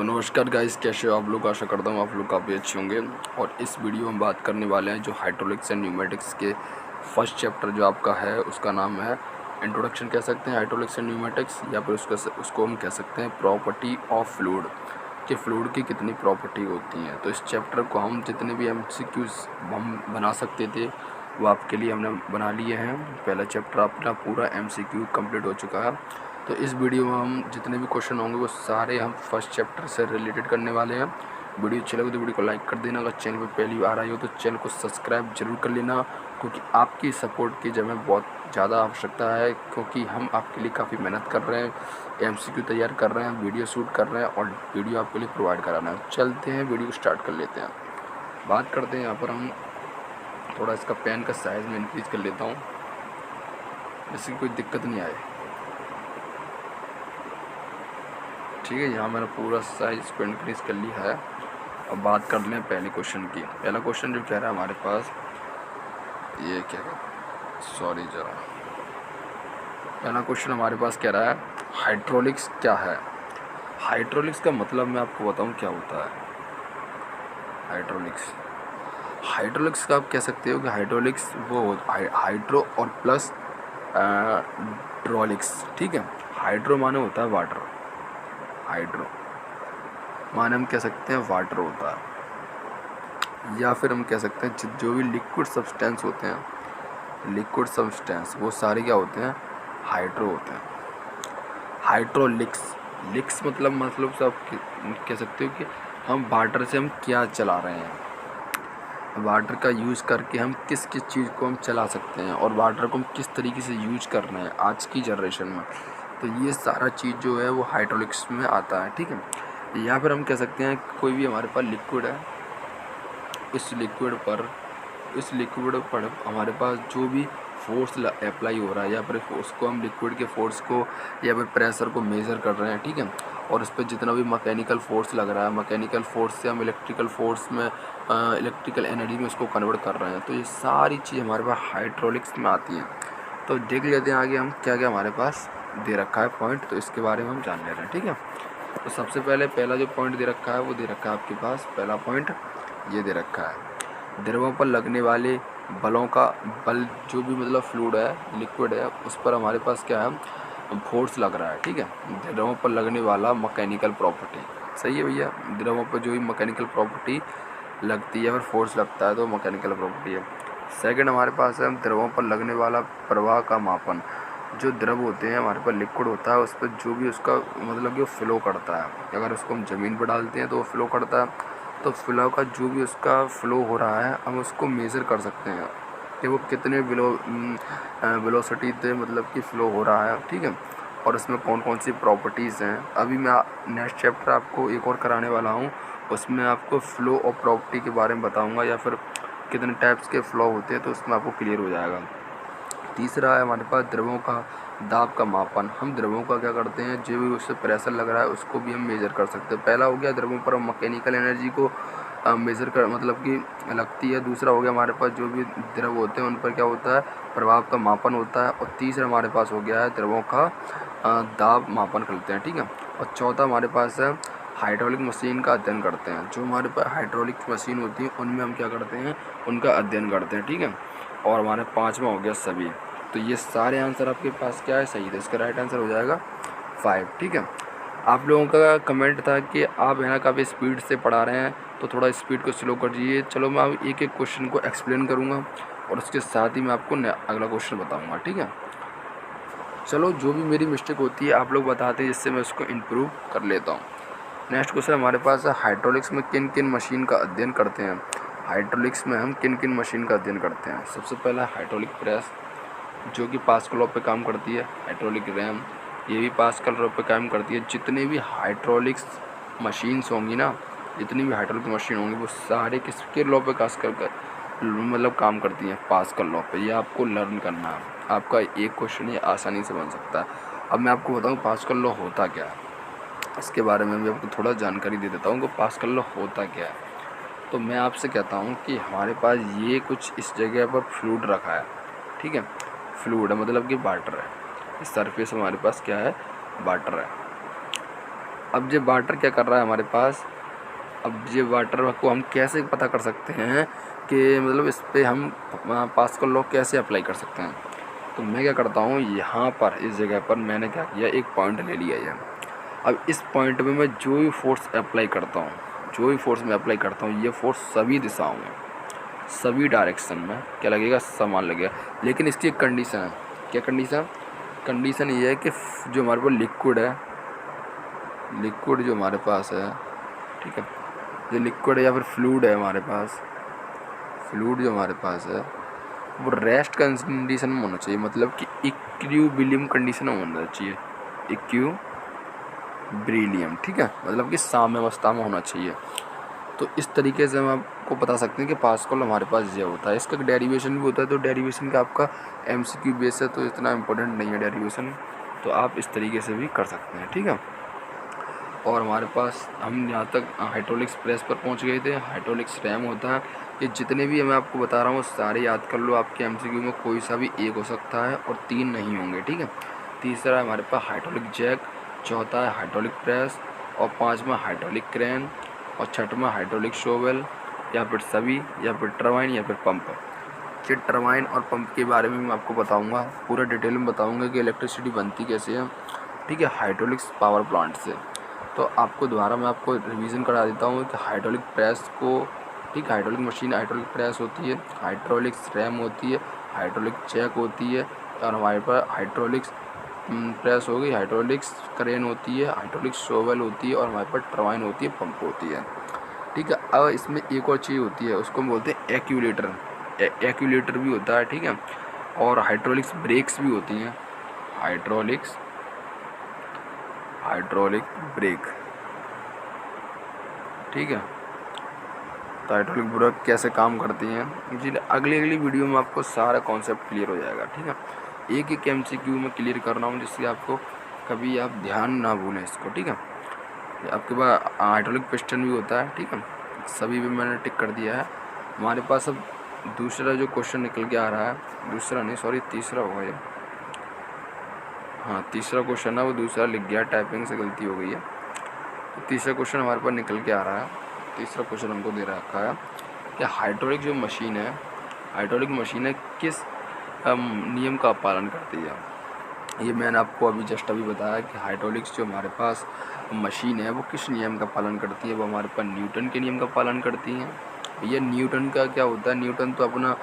तो नमस्कार गाइस, कैसे हो आप लोग। आशा करता हूँ आप लोग काफ़ी अच्छे होंगे। और इस वीडियो में बात करने वाले हैं जो हाइड्रोलिक्स एंड न्यूमेटिक्स के फर्स्ट चैप्टर जो आपका है उसका नाम है इंट्रोडक्शन कह सकते हैं हाइड्रोलिक्स एंड न्यूमेटिक्स, या फिर उसको हम कह सकते हैं प्रॉपर्टी ऑफ फ्लूइड कि फ्लूइड की कितनी प्रॉपर्टी होती हैं। तो इस चैप्टर को हम जितने भी MCQs हम बना सकते थे वो आपके लिए हमने बना लिए हैं। पहला चैप्टर अपना पूरा MCQ कंप्लीट हो चुका है। तो इस वीडियो में हम जितने भी क्वेश्चन होंगे वो सारे हम फर्स्ट चैप्टर से रिलेटेड करने वाले हैं। वीडियो अच्छी लगे तो वीडियो को लाइक कर देना। अगर चैनल पर पहली बार आई हो तो चैनल को सब्सक्राइब जरूर कर लेना, क्योंकि आपकी सपोर्ट की जब हमें बहुत ज़्यादा आवश्यकता है, क्योंकि हम आपके लिए काफ़ी मेहनत कर रहे हैं, MCQ तैयार कर रहे हैं, वीडियो शूट कर रहे हैं और वीडियो आपके लिए प्रोवाइड कराना है। चलते हैं वीडियो स्टार्ट कर लेते हैं। बात करते हैं यहाँ पर हम थोड़ा इसका पेन का साइज़ में इंक्रीज कर लेता हूँ जिससे कोई दिक्कत नहीं आए। ठीक है, यहाँ मैंने पूरा साइज़ को इंक्रीज़ कर लिया है। अब बात कर लें पहले क्वेश्चन की। पहला क्वेश्चन जो कह रहा है हमारे पास ये क्या है, सॉरी जरा, पहला क्वेश्चन हमारे पास कह रहा है हाइड्रोलिक्स क्या है। हाइड्रोलिक्स का मतलब मैं आपको बताऊं क्या होता है। हाइड्रोलिक्स का आप कह सकते हो कि हाइड्रोलिक्स वो हाइड्रो और प्लस ड्रोलिक्स। ठीक है, हाइड्रो माने होता है वाटर, हाइड्रो माने हम कह सकते हैं वाटर होता है, या फिर हम कह सकते हैं जो भी लिक्विड सब्सटेंस होते हैं, लिक्विड सब्सटेंस वो सारे क्या होते हैं, हाइड्रो होते हैं। हाइड्रोलिक्स लिक्स मतलब से आप कह सकते हो कि हम वाटर से हम क्या चला रहे हैं, वाटर का यूज़ करके हम किस किस चीज़ को हम चला सकते हैं और वाटर को हम किस तरीके से यूज कर रहे हैं आज की जनरेशन में। तो ये सारा चीज़ जो है वो हाइड्रोलिक्स में आता है। ठीक है, या फिर हम कह सकते हैं कोई भी हमारे पास लिक्विड है, इस लिक्विड पर हमारे पास जो भी फोर्स अप्लाई हो रहा है, या फिर उसको हम लिक्विड के फोर्स को या फिर प्रेशर को मेज़र कर रहे हैं। ठीक है, और उस पर जितना भी मैकेनिकल फोर्स लग रहा है, मैकेनिकल फोर्स से हम इलेक्ट्रिकल फोर्स में इलेक्ट्रिकल एनर्जी में उसको कन्वर्ट कर रहे हैं। तो ये सारी चीज़ हमारे पास हाइड्रोलिक्स में आती हैं। तो देख लेते हैं आगे हम क्या क्या हमारे पास दे रखा है पॉइंट, तो इसके बारे में हम जान ले रहे हैं। ठीक है, तो सबसे पहला जो पॉइंट दे रखा है वो दे रखा है आपके पास, पहला पॉइंट ये दे रखा है द्रवों पर लगने वाले बलों का बल, जो भी मतलब फ्लूइड है, लिक्विड है, उस पर हमारे पास क्या है, फोर्स लग रहा है। ठीक है, द्रवों पर लगने वाला मैकेनिकल प्रॉपर्टी, सही है भैया, द्रवों पर जो भी मैकेनिकल प्रॉपर्टी लगती है और फोर्स लगता है तो मैकेनिकल प्रॉपर्टी है। सेकंड हमारे पास है द्रवों पर लगने वाला प्रवाह का मापन। जो द्रव होते हैं हमारे पास, लिक्विड होता है, उस पर जो भी उसका मतलब कि फ्लो करता है, अगर उसको हम ज़मीन पर डालते हैं तो वो फ्लो करता है, तो फ्लो का जो भी उसका फ्लो हो रहा है हम उसको मेज़र कर सकते हैं कि वो कितने वेलोसिटी से मतलब कि फ़्लो हो रहा है। ठीक है, और उसमें कौन कौन सी प्रॉपर्टीज़ हैं। अभी मैं नेक्स्ट चैप्टर आपको एक और कराने वाला हूँ, उसमें आपको फ़्लो और प्रॉपर्टी के बारे में बताऊँगा, या फिर कितने टाइप्स के फ़्लो होते हैं, तो उसमें आपको क्लियर हो जाएगा। तीसरा है हमारे पास द्रवों का दाब का मापन। हम द्रवों का क्या करते हैं, जो भी उससे प्रेशर लग रहा है उसको भी हम मेज़र कर सकते हैं। पहला हो गया द्रवों पर हम मैकेनिकल एनर्जी को मेज़र कर मतलब कि लगती है। दूसरा हो गया हमारे पास जो भी द्रव होते हैं उन पर क्या होता है, प्रभाव का मापन होता है। और तीसरा हमारे पास हो गया है द्रवों का दाब मापन करते हैं। ठीक है, और चौथा हमारे पास है हाइड्रोलिक मशीन का अध्ययन करते हैं। जो हमारे पास हाइड्रोलिक मशीन होती है उनमें हम क्या करते हैं, उनका अध्ययन करते हैं। ठीक है, और हमारे पाँचवा हो गया सभी। तो ये सारे आंसर आपके पास क्या है, सही है, इसका राइट आंसर हो जाएगा 5। ठीक है, आप लोगों का कमेंट था कि आप यहाँ काफ़ी स्पीड से पढ़ा रहे हैं तो थोड़ा स्पीड को स्लो कर दीजिए। चलो मैं अब एक एक क्वेश्चन को एक्सप्लेन करूँगा और उसके साथ ही मैं आपको अगला क्वेश्चन बताऊँगा। ठीक है, चलो जो भी मेरी मिस्टेक होती है आप लोग बताते हैं, जिससे मैं उसको इम्प्रूव कर लेता हूँ। नेक्स्ट क्वेश्चन हमारे पास है हाइड्रोलिक्स में किन किन मशीन का अध्ययन करते हैं। हाइड्रोलिक्स में हम किन किन मशीन का अध्ययन करते हैं। सबसे पहला हाइड्रोलिक प्रेस, जो कि पास्कल लॉ पे काम करती है। हाइड्रोलिक रैम, ये भी पास्कल लॉ पे काम करती है। जितने भी हाइड्रोलिक्स मशीन्स होंगी ना, जितनी भी हाइड्रोलिक मशीन होंगी वो सारे किसके लॉ पे खास कर मतलब काम करती हैं, पास्कल लॉ पे। ये आपको लर्न करना है, आपका एक क्वेश्चन ये आसानी से बन सकता है। अब मैं आपको बताऊँ पास्कल लॉ होता क्या है, इसके बारे में भी आपको थोड़ा जानकारी दे देता हूँ कि पास्कल लॉ होता क्या है। तो मैं आपसे कहता हूँ कि हमारे पास ये कुछ इस जगह पर फ्लूइड रखा है। ठीक है, फ्लूइड है मतलब कि वाटर है, इस सरफेस हमारे पास क्या है, वाटर है। अब ये वाटर क्या कर रहा है हमारे पास, अब ये वाटर को हम कैसे पता कर सकते हैं कि मतलब इस पर हम पास्कल लॉ कैसे अप्लाई कर सकते हैं। तो मैं क्या करता हूँ, यहाँ पर इस जगह पर मैंने क्या किया, एक पॉइंट ले लिया है। अब इस पॉइंट में मैं जो भी फोर्स अप्लाई करता हूँ, जो भी फोर्स मैं अप्लाई करता हूँ, ये फोर्स सभी दिशाओं में, सभी डायरेक्शन में क्या लगेगा, समान लगेगा। लेकिन इसकी एक कंडीशन है। क्या कंडीशन? कंडीशन ये है कि जो हमारे पास लिक्विड है, लिक्विड जो हमारे पास है, ठीक है, जो लिक्विड है या फिर फ्लूइड है हमारे पास, फ्लूइड जो हमारे पास है वो रेस्ट कंडीशन में होना चाहिए, मतलब कि इक्विलिब्रियम कंडीशन में होना चाहिए, इक्विलिब्रियम, ठीक है, मतलब कि साम्यावस्था में होना चाहिए। तो इस तरीके से हम आपको बता सकते हैं कि पास्कल हमारे पास ये होता है। इसका डेरिवेशन भी होता है, तो डेरिवेशन का आपका MCQ बेस है, तो इतना इम्पोर्टेंट नहीं है डेरिवेशन, तो आप इस तरीके से भी कर सकते हैं, ठीक है। और हमारे पास हम यहाँ तक हाइड्रोलिक्स प्रेस पर पहुँच गए थे। हाइड्रोलिक्स रैम होता है, ये जितने भी मैं आपको बता रहा हूँ सारे याद कर लो, आपके MCQ में कोई सा भी एक हो सकता है और 3 नहीं होंगे, ठीक है। तीसरा है हमारे पास हाइड्रोलिक जैक, चौथा है हाइड्रोलिक प्रेस, और पाँचवा हाइड्रोलिक क्रेन, और छठवां हाइड्रोलिक शोवेल, या फिर सभी, या फिर टरबाइन, या फिर पंप। ये टरबाइन और पंप के बारे में मैं आपको बताऊंगा, पूरा डिटेल में बताऊंगा कि इलेक्ट्रिसिटी बनती कैसे है, ठीक है, हाइड्रोलिक्स पावर प्लांट से। तो आपको दोबारा मैं आपको रिवीजन करा देता हूँ कि हाइड्रोलिक प्रेस को, ठीक, हाइड्रोलिक मशीन हाइड्रोलिक प्रेस होती है, हाइड्रोलिक्स रैम होती है, हाइड्रोलिक जैक होती है, और हमारे पास हाइड्रोलिक्स प्रेस हो गई, हाइड्रोलिक्स क्रेन होती है, हाइड्रोलिक शोवेल होती है, और हमारे पास टरबाइन होती है, पंप होती है, ठीक है। अब इसमें एक और चीज़ होती है, उसको हम बोलते हैं एक्यूलेटर, एक्यूलेटर भी होता है, ठीक है, और हाइड्रोलिक्स ब्रेक्स भी होती हैं, हाइड्रोलिक ब्रेक, ठीक है। तो हाइड्रोलिक ब्रेक कैसे काम करती हैं जी, अगली वीडियो में आपको सारा कॉन्सेप्ट क्लियर हो जाएगा, ठीक है। एक एक MCQ में क्लियर कर रहा हूँ, जिससे आपको कभी आप ध्यान ना भूलें इसको, ठीक है। आपके पास हाइड्रोलिक पिस्टन भी होता है, ठीक है, सभी भी मैंने टिक कर दिया है। हमारे पास अब दूसरा जो क्वेश्चन निकल के आ रहा है, दूसरा नहीं सॉरी तीसरा होगा ये, हाँ तीसरा क्वेश्चन है, वो दूसरा लिख गया, टाइपिंग से गलती हो गई है। तो तीसरा क्वेश्चन हमारे पास निकल के आ रहा है। तीसरा क्वेश्चन हमको दे रखा है कि हाइड्रोलिक जो मशीन है, हाइड्रोलिक मशीन है किस नियम का पालन करती है। ये मैंने आपको अभी जस्ट अभी बताया कि हाइड्रोलिक्स जो हमारे पास मशीन है वो किस नियम का पालन करती है। वो हमारे पास न्यूटन के नियम का पालन करती हैं। ये न्यूटन का क्या होता है, न्यूटन तो अपना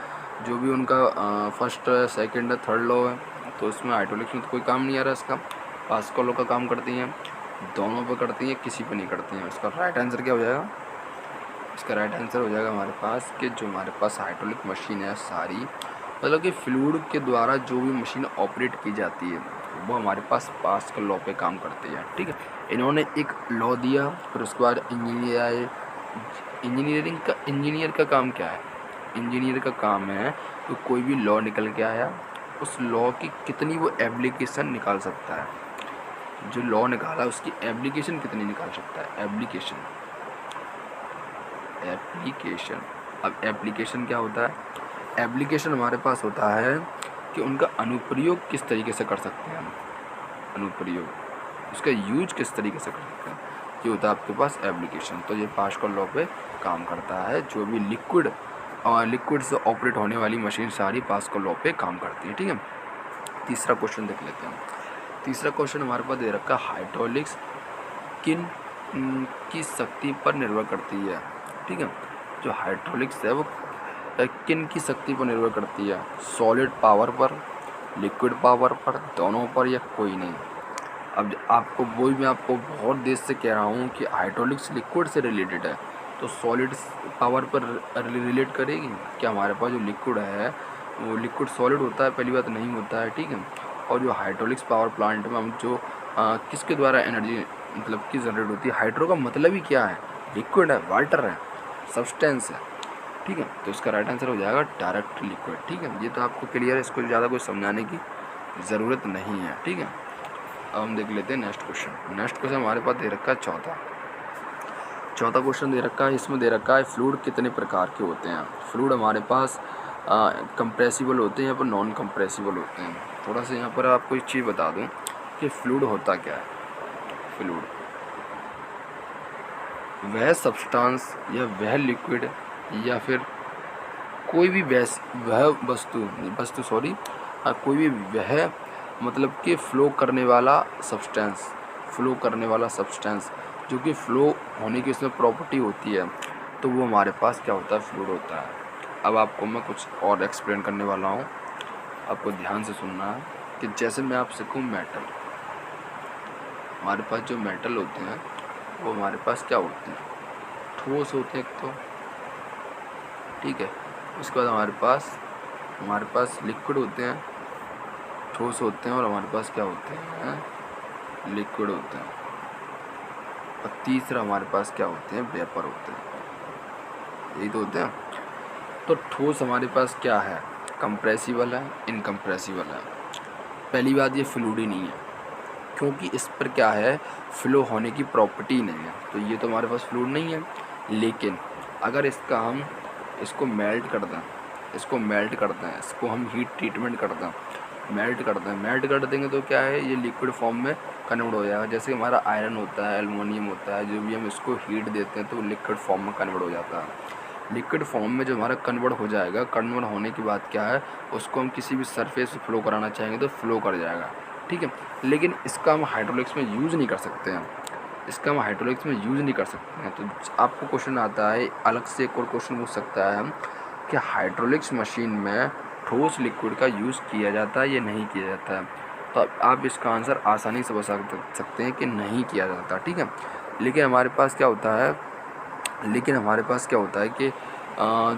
जो भी उनका फर्स्ट सेकंड थर्ड लॉ है, तो उसमें हाइड्रोलिक्स में तो कोई काम नहीं आ रहा इसका। पास्कल लॉ का काम करती हैं, दोनों पे करती हैं, किसी पे नहीं करती हैं। इसका राइट आंसर क्या हो जाएगा, इसका राइट आंसर हो जाएगा हमारे पास कि जो हमारे पास हाइड्रोलिक मशीन है सारी, मतलब कि फ्लूइड के द्वारा जो भी मशीन ऑपरेट की जाती है वो हमारे पास पास्कल लॉ पे काम करती है, ठीक है। इन्होंने एक लॉ दिया, फिर उसके बाद इंजीनियर आए। इंजीनियर का काम क्या है, इंजीनियर का काम है तो कोई भी लॉ निकल के आया, उस लॉ की कितनी वो एप्लीकेशन निकाल सकता है, जो लॉ निकाला उसकी एप्लीकेशन कितनी निकाल सकता है, एप्लीकेशन। अब एप्लीकेशन क्या होता है, एप्लीकेशन हमारे पास होता है कि उनका अनुप्रयोग किस तरीके से कर सकते हैं हम, अनुप्रयोग, उसका यूज किस तरीके से कर सकते हैं, ये होता है आपके पास एप्लीकेशन। तो ये पास्कल लॉ पे काम करता है। जो भी लिक्विड से ऑपरेट होने वाली मशीन सारी पास्कल लॉ पे काम करती है, ठीक है। तीसरा क्वेश्चन देख लेते हैं। तीसरा क्वेश्चन हमारे पास दे रखा हाइड्रोलिक्स किन की शक्ति पर निर्भर करती है, ठीक है। जो हाइड्रोलिक्स है वो किन की शक्ति पर निर्भर करती है, सॉलिड पावर पर, लिक्विड पावर पर, दोनों पर, या कोई नहीं। अब आपको वही मैं आपको बहुत देर से कह रहा हूँ कि हाइड्रोलिक्स लिक्विड से रिलेटेड है, तो सॉलिड पावर पर रिलेट करेगी क्या। हमारे पास जो लिक्विड है वो लिक्विड सॉलिड होता है, पहली बात नहीं होता है, ठीक है। और जो हाइड्रोलिक्स पावर प्लांट में हम जो किसके द्वारा एनर्जी मतलब की जनरेट होती है, हाइड्रो का मतलब ही क्या है, लिक्विड है, वाटर है, सब्सटेंस है, ठीक है। तो इसका राइट आंसर हो जाएगा डायरेक्ट लिक्विड, ठीक है। ये तो आपको क्लियर है, इसको ज़्यादा कुछ समझाने की ज़रूरत नहीं है, ठीक है। अब हम देख लेते हैं नेक्स्ट क्वेश्चन। नेक्स्ट क्वेश्चन हमारे पास दे रखा है चौथा क्वेश्चन दे रखा है। इसमें दे रखा है फ्लूइड कितने प्रकार के होते हैं। फ्लूइड हमारे पास कंप्रेसिबल होते हैं या फिर नॉन कंप्रेसिबल होते हैं। थोड़ा सा यहाँ पर आपको एक चीज़ बता दूँ कि फ्लूइड होता क्या है। फ्लूइड वह सब्सटेंस या वह लिक्विड या फिर कोई भी वह वस्तु सॉरी कोई भी वह मतलब कि फ्लो करने वाला सब्सटेंस जो कि फ्लो होने की उसमें प्रॉपर्टी होती है, तो वो हमारे पास क्या होता है, फ्लूइड होता है। अब आपको मैं कुछ और एक्सप्लेन करने वाला हूँ, आपको ध्यान से सुनना है कि जैसे मैं आपसे कहूँ मेटल, हमारे पास जो मेटल होते हैं वो हमारे पास क्या होते हैं, ठोस होते हैं एक तो, ठीक है। उसके बाद हमारे पास लिक्विड होते हैं, ठोस होते हैं, और हमारे पास क्या होते हैं, लिक्विड होते हैं। और तीसरा हमारे पास क्या होते हैं, वेपर होते हैं। यही तो होते हैं। तो ठोस हमारे पास क्या है, कंप्रेसिबल है, इनकम्प्रेसिबल है। पहली बात, ये फ्लूइड ही नहीं है, क्योंकि इस पर क्या है, फ्लो होने की प्रॉपर्टी नहीं है, तो ये तो हमारे पास फ्लूइड नहीं है। लेकिन अगर इसको मेल्ट कर दें, इसको हम हीट ट्रीटमेंट कर दें, मेल्ट कर देंगे तो क्या है, ये लिक्विड फॉर्म में कन्वर्ट हो जाएगा। जैसे हमारा आयरन होता है, एल्युमिनियम होता है, जो भी हम इसको हीट देते हैं तो लिक्विड फॉर्म में कन्वर्ट हो जाता है। लिक्विड फॉर्म में जो हमारा कन्वर्ट हो जाएगा, कन्वर्ट होने के बाद क्या है, उसको हम किसी भी सरफेस पे फ्लो कराना चाहेंगे तो फ्लो कर जाएगा, ठीक है। लेकिन इसका हम हाइड्रोलिक्स में यूज़ नहीं कर सकते हैं, तो आपको क्वेश्चन आता है अलग से, एक और क्वेश्चन पूछ सकता है हम कि हाइड्रोलिक्स मशीन में ठोस लिक्विड का यूज़ किया जाता है या नहीं किया जाता है। तो आप इसका आंसर आसानी से बता सकते हैं कि नहीं किया जाता, ठीक है। लेकिन हमारे पास क्या होता है कि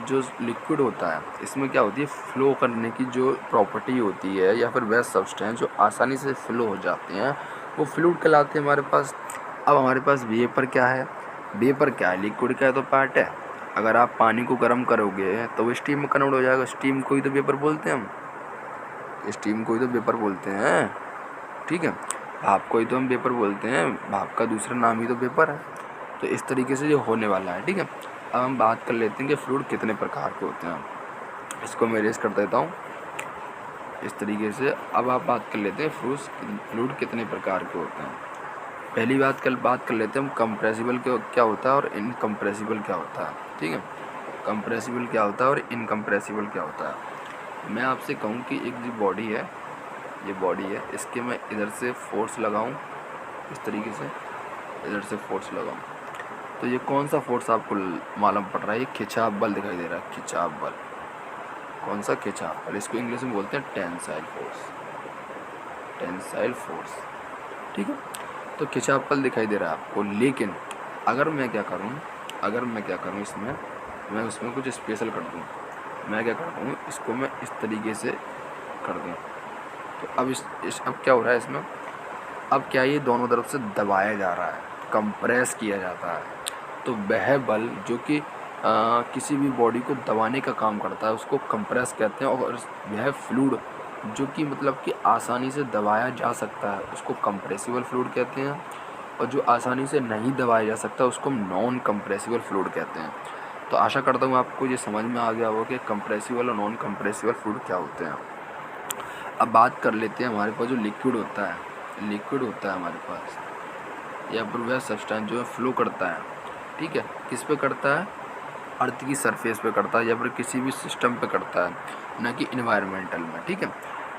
जो लिक्विड होता है इसमें क्या होती है, फ़्लो करने की जो प्रॉपर्टी होती है या फिर वह सब्सटेंस जो आसानी से फ़्लो हो जाते हैं, वो फ्लूइड कहलाते हैं हमारे पास। अब हमारे पास वेपर क्या है, लिक्विड का है तो पार्ट है। अगर आप पानी को गर्म करोगे तो वो स्टीम में कन्वर्ट हो जाएगा, स्टीम को ही तो वेपर बोलते हैं, ठीक है। भाप को ही तो हम वेपर बोलते हैं, भाप का दूसरा नाम ही तो वेपर है। तो इस तरीके से जो होने वाला है, ठीक है। अब हम बात कर लेते हैं कि फ्लूइड कितने प्रकार के होते हैं। इसको मैं रेस कर देता हूँ इस तरीके से। अब आप बात कर लेते हैं फ्लूइड कितने प्रकार के होते हैं। पहली बात कर लेते हैं हम कंप्रेसिबल क्या होता है और इनकम्प्रेसिबल क्या होता है, ठीक है। कंप्रेसिबल क्या होता है और इनकम्प्रेसिबल क्या होता है। मैं आपसे कहूँ कि एक जो बॉडी है, इसके मैं इधर से फोर्स लगाऊँ, इस तरीके से इधर से फोर्स लगाऊँ, तो ये कौन सा फोर्स आपको मालूम पड़ रहा है, ये खिंचाव बल दिखाई दे रहा है, खिंचाव बल। कौन सा खिंचाव बल, इसको इंग्लिश में बोलते हैं टेंसाइल फोर्स, ठीक है। तो खिंचाव बल दिखाई दे रहा है आपको। लेकिन अगर मैं क्या करूँ इसमें, मैं उसमें कुछ स्पेशल कर दूँ, मैं क्या करता हूँ, इसको मैं इस तरीके से कर दूँ, तो अब अब क्या हो रहा है इसमें, अब क्या ये दोनों तरफ से दबाया जा रहा है, कंप्रेस किया जाता है। तो वह बल जो कि किसी भी बॉडी को दबाने का काम करता है उसको कंप्रेस कहते हैं, और वह फ्लूइड जो कि मतलब कि आसानी से दबाया जा सकता है उसको कंप्रेसिबल फ्लूइड कहते हैं, और जो आसानी से नहीं दबाया जा सकता उसको हम नॉन कंप्रेसिबल फ्लूइड कहते हैं। तो आशा करता हूँ आपको ये समझ में आ गया होगा कि कंप्रेसिबल और नॉन कंप्रेसिबल फ्लूइड क्या होते हैं। अब बात कर लेते हैं हमारे पास जो लिक्विड होता है हमारे पास, या फिर वह सब्सटेंस जो है फ्लो करता है, ठीक है। किस पे करता है, अर्थ की सरफेस पे करता है या फिर किसी भी सिस्टम पे करता है, ना कि इन्वायरमेंटल में, ठीक है।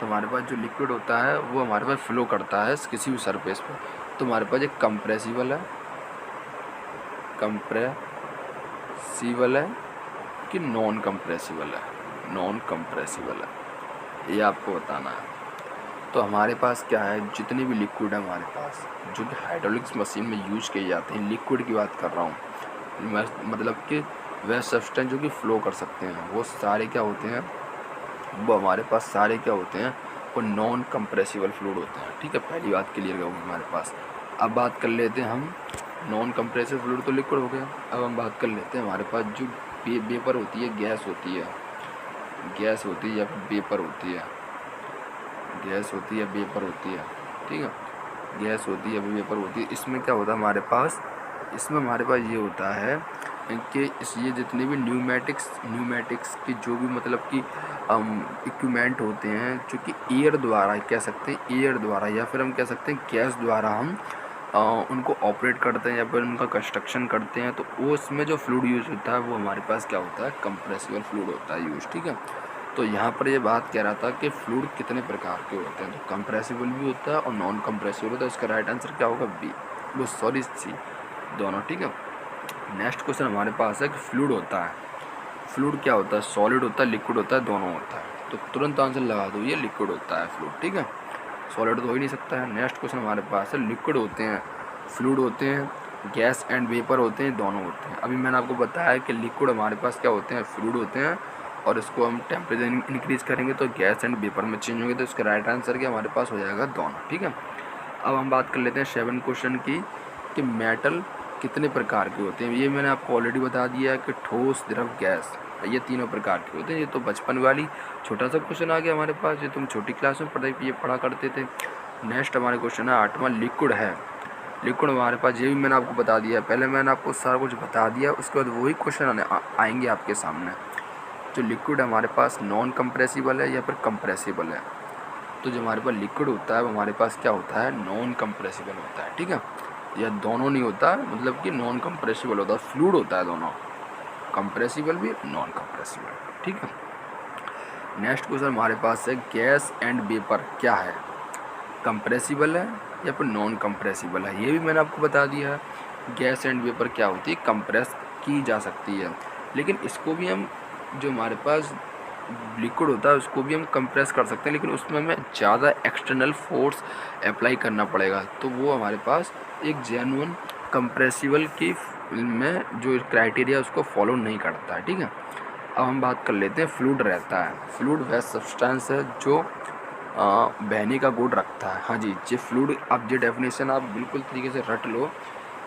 तो हमारे पास जो लिक्विड होता है वो हमारे पास फ्लो करता है किसी भी सरफेस पे। तो हमारे पास एक कंप्रेसिबल है कि नॉन कंप्रेसिबल है, ये आपको बताना है। तो हमारे पास क्या है, जितने भी लिक्विड है हमारे पास जो कि हाइड्रोलिक्स मशीन में यूज़ किए जाते हैं, लिक्विड की बात कर रहा हूँ, मतलब कि वह सब्सटेंस जो कि फ़्लो कर सकते हैं, वो सारे क्या होते हैं, वो नॉन कंप्रेसिबल फ्लूइड होते हैं, ठीक है। पहली बात क्लियर होगी हमारे पास। अब बात कर लेते हैं हम नॉन कंप्रेसिबल फ्लूइड, तो लिक्विड हो गया। अब हम बात कर लेते हैं हमारे पास जो वेपर होती है, गैस होती है या वेपर होती है, ठीक है। गैस होती है, वेपर होती है। इसमें क्या होता है हमारे पास ये होता है कि ये जितने भी न्यूमेटिक्स की जो भी मतलब कि इक्विपमेंट होते हैं जो कि एयर द्वारा या फिर हम कह सकते हैं गैस द्वारा हम उनको ऑपरेट करते हैं या फिर उनका कंस्ट्रक्शन करते हैं, तो वो उसमें जो फ्लूइड यूज़ होता है वो हमारे पास क्या होता है, कंप्रेसिबल फ्लूइड होता है यूज़। ठीक है, तो यहाँ पर ये बात कह रहा था कि फ्लूइड कितने प्रकार के होते हैं, तो कंप्रेसिबल भी होता है और नॉन कंप्रेसिबल होता है। इसका राइट आंसर क्या होगा, बी, वो सॉरी सी, दोनों। ठीक है, नेक्स्ट क्वेश्चन हमारे पास है कि फ्लूइड होता है, फ्लूइड क्या होता है, सॉलिड होता है, लिक्विड होता है, दोनों होता है। तो तुरंत आंसर लगा दो, ये लिक्विड होता है फ्लूइड। ठीक है, सॉलिड तो हो ही नहीं सकता है। नेक्स्ट क्वेश्चन हमारे पास है, लिक्विड होते हैं, फ्लूइड होते हैं, गैस एंड वेपर होते हैं, दोनों होते हैं। अभी मैंने आपको बताया कि लिक्विड हमारे पास क्या होते हैं, फ्लूइड होते हैं, और इसको हम टेम्परेचर इंक्रीज़ करेंगे तो गैस एंड वेपर में चेंज होंगे। तो इसका राइट आंसर क्या हमारे पास हो जाएगा, दोनों। ठीक है, अब हम बात कर लेते हैं 7 क्वेश्चन की कि मेटल कितने प्रकार के होते हैं। ये मैंने आपको ऑलरेडी बता दिया है कि ठोस, द्रव, गैस, ये तीनों प्रकार के होते हैं। ये तो बचपन वाली छोटा सा क्वेश्चन आ गया हमारे पास, ये तुम छोटी क्लास में पढ़ा करते थे। नेक्स्ट हमारे क्वेश्चन है 8वां, लिक्विड है। लिक्विड हमारे पास, ये भी मैंने आपको बता दिया है, पहले मैंने आपको सारा कुछ बता दिया, उसके बाद वही क्वेश्चन आएंगे आपके सामने। जो लिक्विड हमारे पास नॉन कंप्रेसिबल है या फिर कंप्रेसिबल है, तो जो हमारे पास लिक्विड होता है वो हमारे पास क्या होता है, नॉन कंप्रेसिबल होता है। ठीक है, या दोनों नहीं होता, मतलब कि नॉन कंप्रेसिबल होता है, फ्लूइड होता है दोनों, कंप्रेसिबल भी, नॉन कंप्रेसिबल। ठीक है, नेक्स्ट क्वेश्चन हमारे पास है, गैस एंड वेपर क्या है, कंप्रेसिबल है या फिर नॉन कंप्रेसिबल है। ये भी मैंने आपको बता दिया है, गैस एंड वेपर क्या होती है, कंप्रेस की जा सकती है, लेकिन इसको भी हम, जो हमारे पास लिक्विड होता है उसको भी हम कंप्रेस कर सकते हैं, लेकिन उसमें हमें ज़्यादा एक्सटर्नल फोर्स अप्लाई करना पड़ेगा, तो वो हमारे पास एक जेन्युइन कंप्रेसिबल की में जो क्राइटेरिया उसको फॉलो नहीं करता है। ठीक है, अब हम बात कर लेते हैं, फ्लूइड रहता है, फ्लूइड वह सब्सटेंस है जो बहने का गुण रखता है। हाँ जी, ये फ्लूइड, अब ये डेफिनेशन आप बिल्कुल तरीके से रट लो।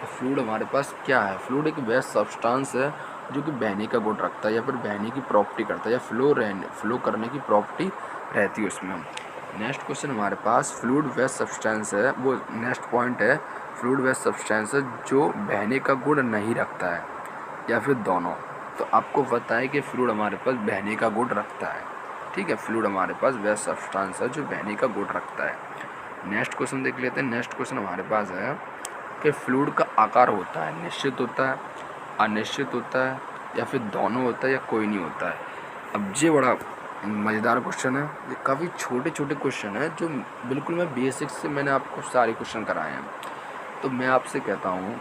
फ्लूइड हमारे पास क्या है, फ्लूइड एक वह सब्सटेंस है जो कि बहने का गुण रखता है या फिर बहने की प्रॉपर्टी करता है, या फ्लो करने की प्रॉपर्टी रहती है उसमें। नेक्स्ट क्वेश्चन हमारे पास, फ्लूइड वह सब्सटेंस है, वो नेक्स्ट पॉइंट है, फ्लूइड वह सब्सटेंस है जो बहने का गुण नहीं रखता है या फिर दोनों। तो आपको पता है कि फ्लूइड हमारे पास बहने का गुण रखता है। ठीक है, फ्लूइड हमारे पास वह सब्सटेंस है जो बहने का गुण रखता है। नेक्स्ट क्वेश्चन देख लेते हैं। नेक्स्ट क्वेश्चन हमारे पास है कि फ्लूइड का आकार होता है, निश्चित होता है, अनिश्चित होता है, या फिर दोनों होता है या कोई नहीं होता है। अब ये बड़ा मज़ेदार क्वेश्चन है, ये काफ़ी छोटे छोटे क्वेश्चन है जो बिल्कुल मैं बेसिक से मैंने आपको सारे क्वेश्चन कराए हैं। तो मैं आपसे कहता हूँ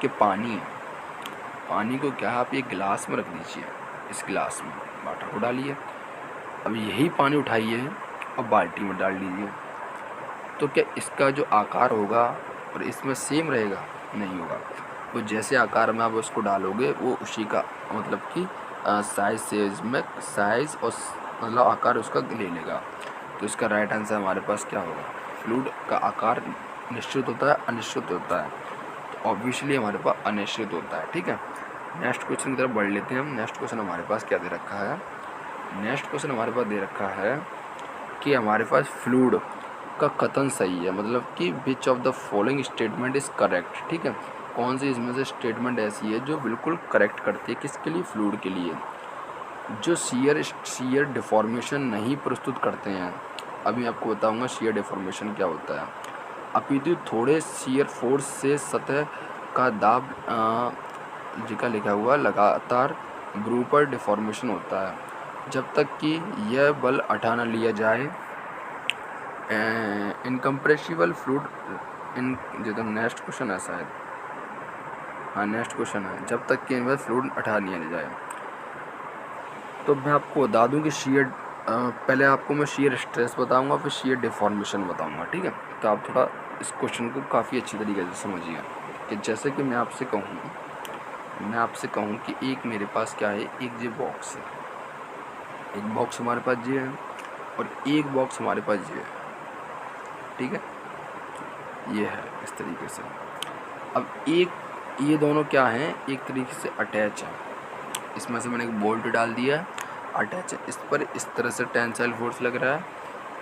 कि पानी को क्या आप ये गिलास में रख दीजिए, इस गिलास में वाटर को डालिए, अब यही पानी उठाइए और बाल्टी में डाल दीजिए, तो क्या इसका जो आकार होगा और इसमें सेम रहेगा? नहीं होगा। वो जैसे आकार में आप उसको डालोगे वो उसी का मतलब कि साइज़ और मतलब आकार उसका ले लेगा। तो इसका राइट आंसर हमारे पास क्या होगा, फ्लूइड का आकार निश्चित होता है, अनिश्चित होता है, तो ऑब्वियसली हमारे पास अनिश्चित होता है। ठीक है, नेक्स्ट क्वेश्चन की तरफ बढ़ लेते हैं हम। नेक्स्ट क्वेश्चन हमारे पास क्या दे रखा है, नेक्स्ट क्वेश्चन हमारे पास दे रखा है कि हमारे पास फ्लूइड का कथन सही है, मतलब कि which of the following statement is correct. ठीक है, कौन सी इसमें से स्टेटमेंट ऐसी है जो बिल्कुल करेक्ट करती है, किसके लिए, फ्लूइड के लिए, जो शियर डिफॉर्मेशन नहीं प्रस्तुत करते हैं। अभी आपको बताऊंगा शियर डिफॉर्मेशन क्या होता है। अपितु थोड़े शियर फोर्स से सतह का दाब जिका लिखा हुआ लगातार ग्रुपर डिफॉर्मेशन होता है जब तक कि यह बल हटा न लिया जाए। इनकम्प्रेसिबल फ्लूइड इन जो नेक्स्ट क्वेश्चन है शायद, हाँ नेक्स्ट क्वेश्चन है, जब तक कि इनमें फ्लूइड हटा लिया जाए। तो मैं आपको बता दूं कि शियर पहले आपको मैं शियर स्ट्रेस बताऊंगा, फिर शियर डिफॉर्मेशन बताऊंगा। ठीक है, तो आप थोड़ा इस क्वेश्चन को काफ़ी अच्छी तरीके से समझिए कि जैसे कि मैं आपसे कहूँ कि एक मेरे पास क्या है, एक ये बॉक्स है, एक बॉक्स हमारे पास ये है और एक बॉक्स हमारे पास ये है। ठीक है, ये है इस तरीके से। अब एक ये दोनों क्या हैं, एक तरीके से अटैच है, इसमें से मैंने एक बोल्ट डाल दिया है, अटैच है, इस पर इस तरह से टेंसाइल फोर्स लग रहा है,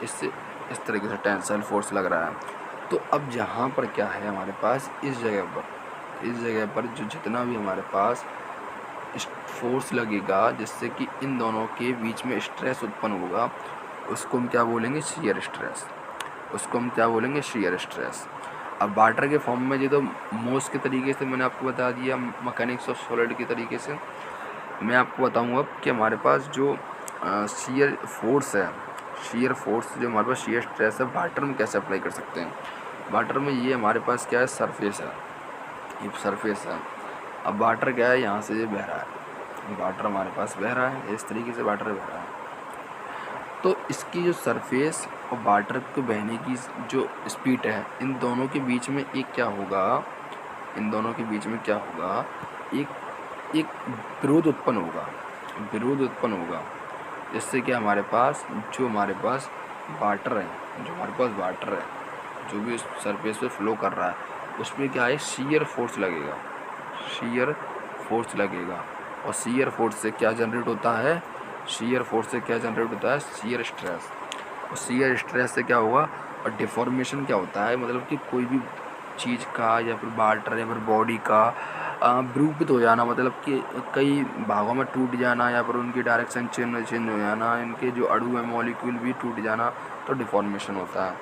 इससे इस तरीके से टेंसाइल फोर्स लग रहा है। तो अब यहाँ पर क्या है हमारे पास, इस जगह पर जो जितना भी हमारे पास फोर्स लगेगा जिससे कि इन दोनों के बीच में स्ट्रेस उत्पन्न होगा, उसको हम क्या बोलेंगे, शियर स्ट्रेस। उसको हम क्या बोलेंगे, शियर स्ट्रेस। अब वाटर के फॉर्म में ये तो मोस के तरीके से मैंने आपको बता दिया, मैकेनिक्स ऑफ सॉलिड के तरीके से। मैं आपको बताऊंगा अब कि हमारे पास जो शियर फोर्स है, शियर फोर्स जो हमारे पास शियर स्ट्रेस है, वाटर में कैसे अप्लाई कर सकते हैं। वाटर में ये हमारे पास क्या है, सरफेस है, ये सरफेस है। अब वाटर क्या है, यहाँ से ये बह रहा है, वाटर हमारे पास बह रहा है, इस तरीके से वाटर बह रहा है। तो इसकी जो सरफेस और वाटर को बहने की जो स्पीड है, इन दोनों के बीच में एक क्या होगा, इन दोनों के बीच में क्या होगा, एक विरोध उत्पन्न होगा, विरोध उत्पन्न होगा। जिससे कि हमारे पास जो हमारे पास वाटर है, जो हमारे पास वाटर है, जो भी उस सरफेस पे फ्लो कर रहा है, उसमें क्या है, शियर फोर्स लगेगा, शियर फोर्स लगेगा। और शियर फोर्स से क्या जनरेट होता है, शियर फोर्स से क्या जनरेट होता है, शियर स्ट्रेस। और शियर स्ट्रेस से क्या होगा, और डिफॉर्मेशन क्या होता है, मतलब कि कोई भी चीज़ का या फिर वाटर या फिर बॉडी का विरूपित हो जाना, मतलब कि कई भागों में टूट जाना या फिर उनकी डायरेक्शन चेंज हो जाना, इनके जो अणु है मॉलिक्यूल भी टूट जाना, तो डिफॉर्मेशन होता है।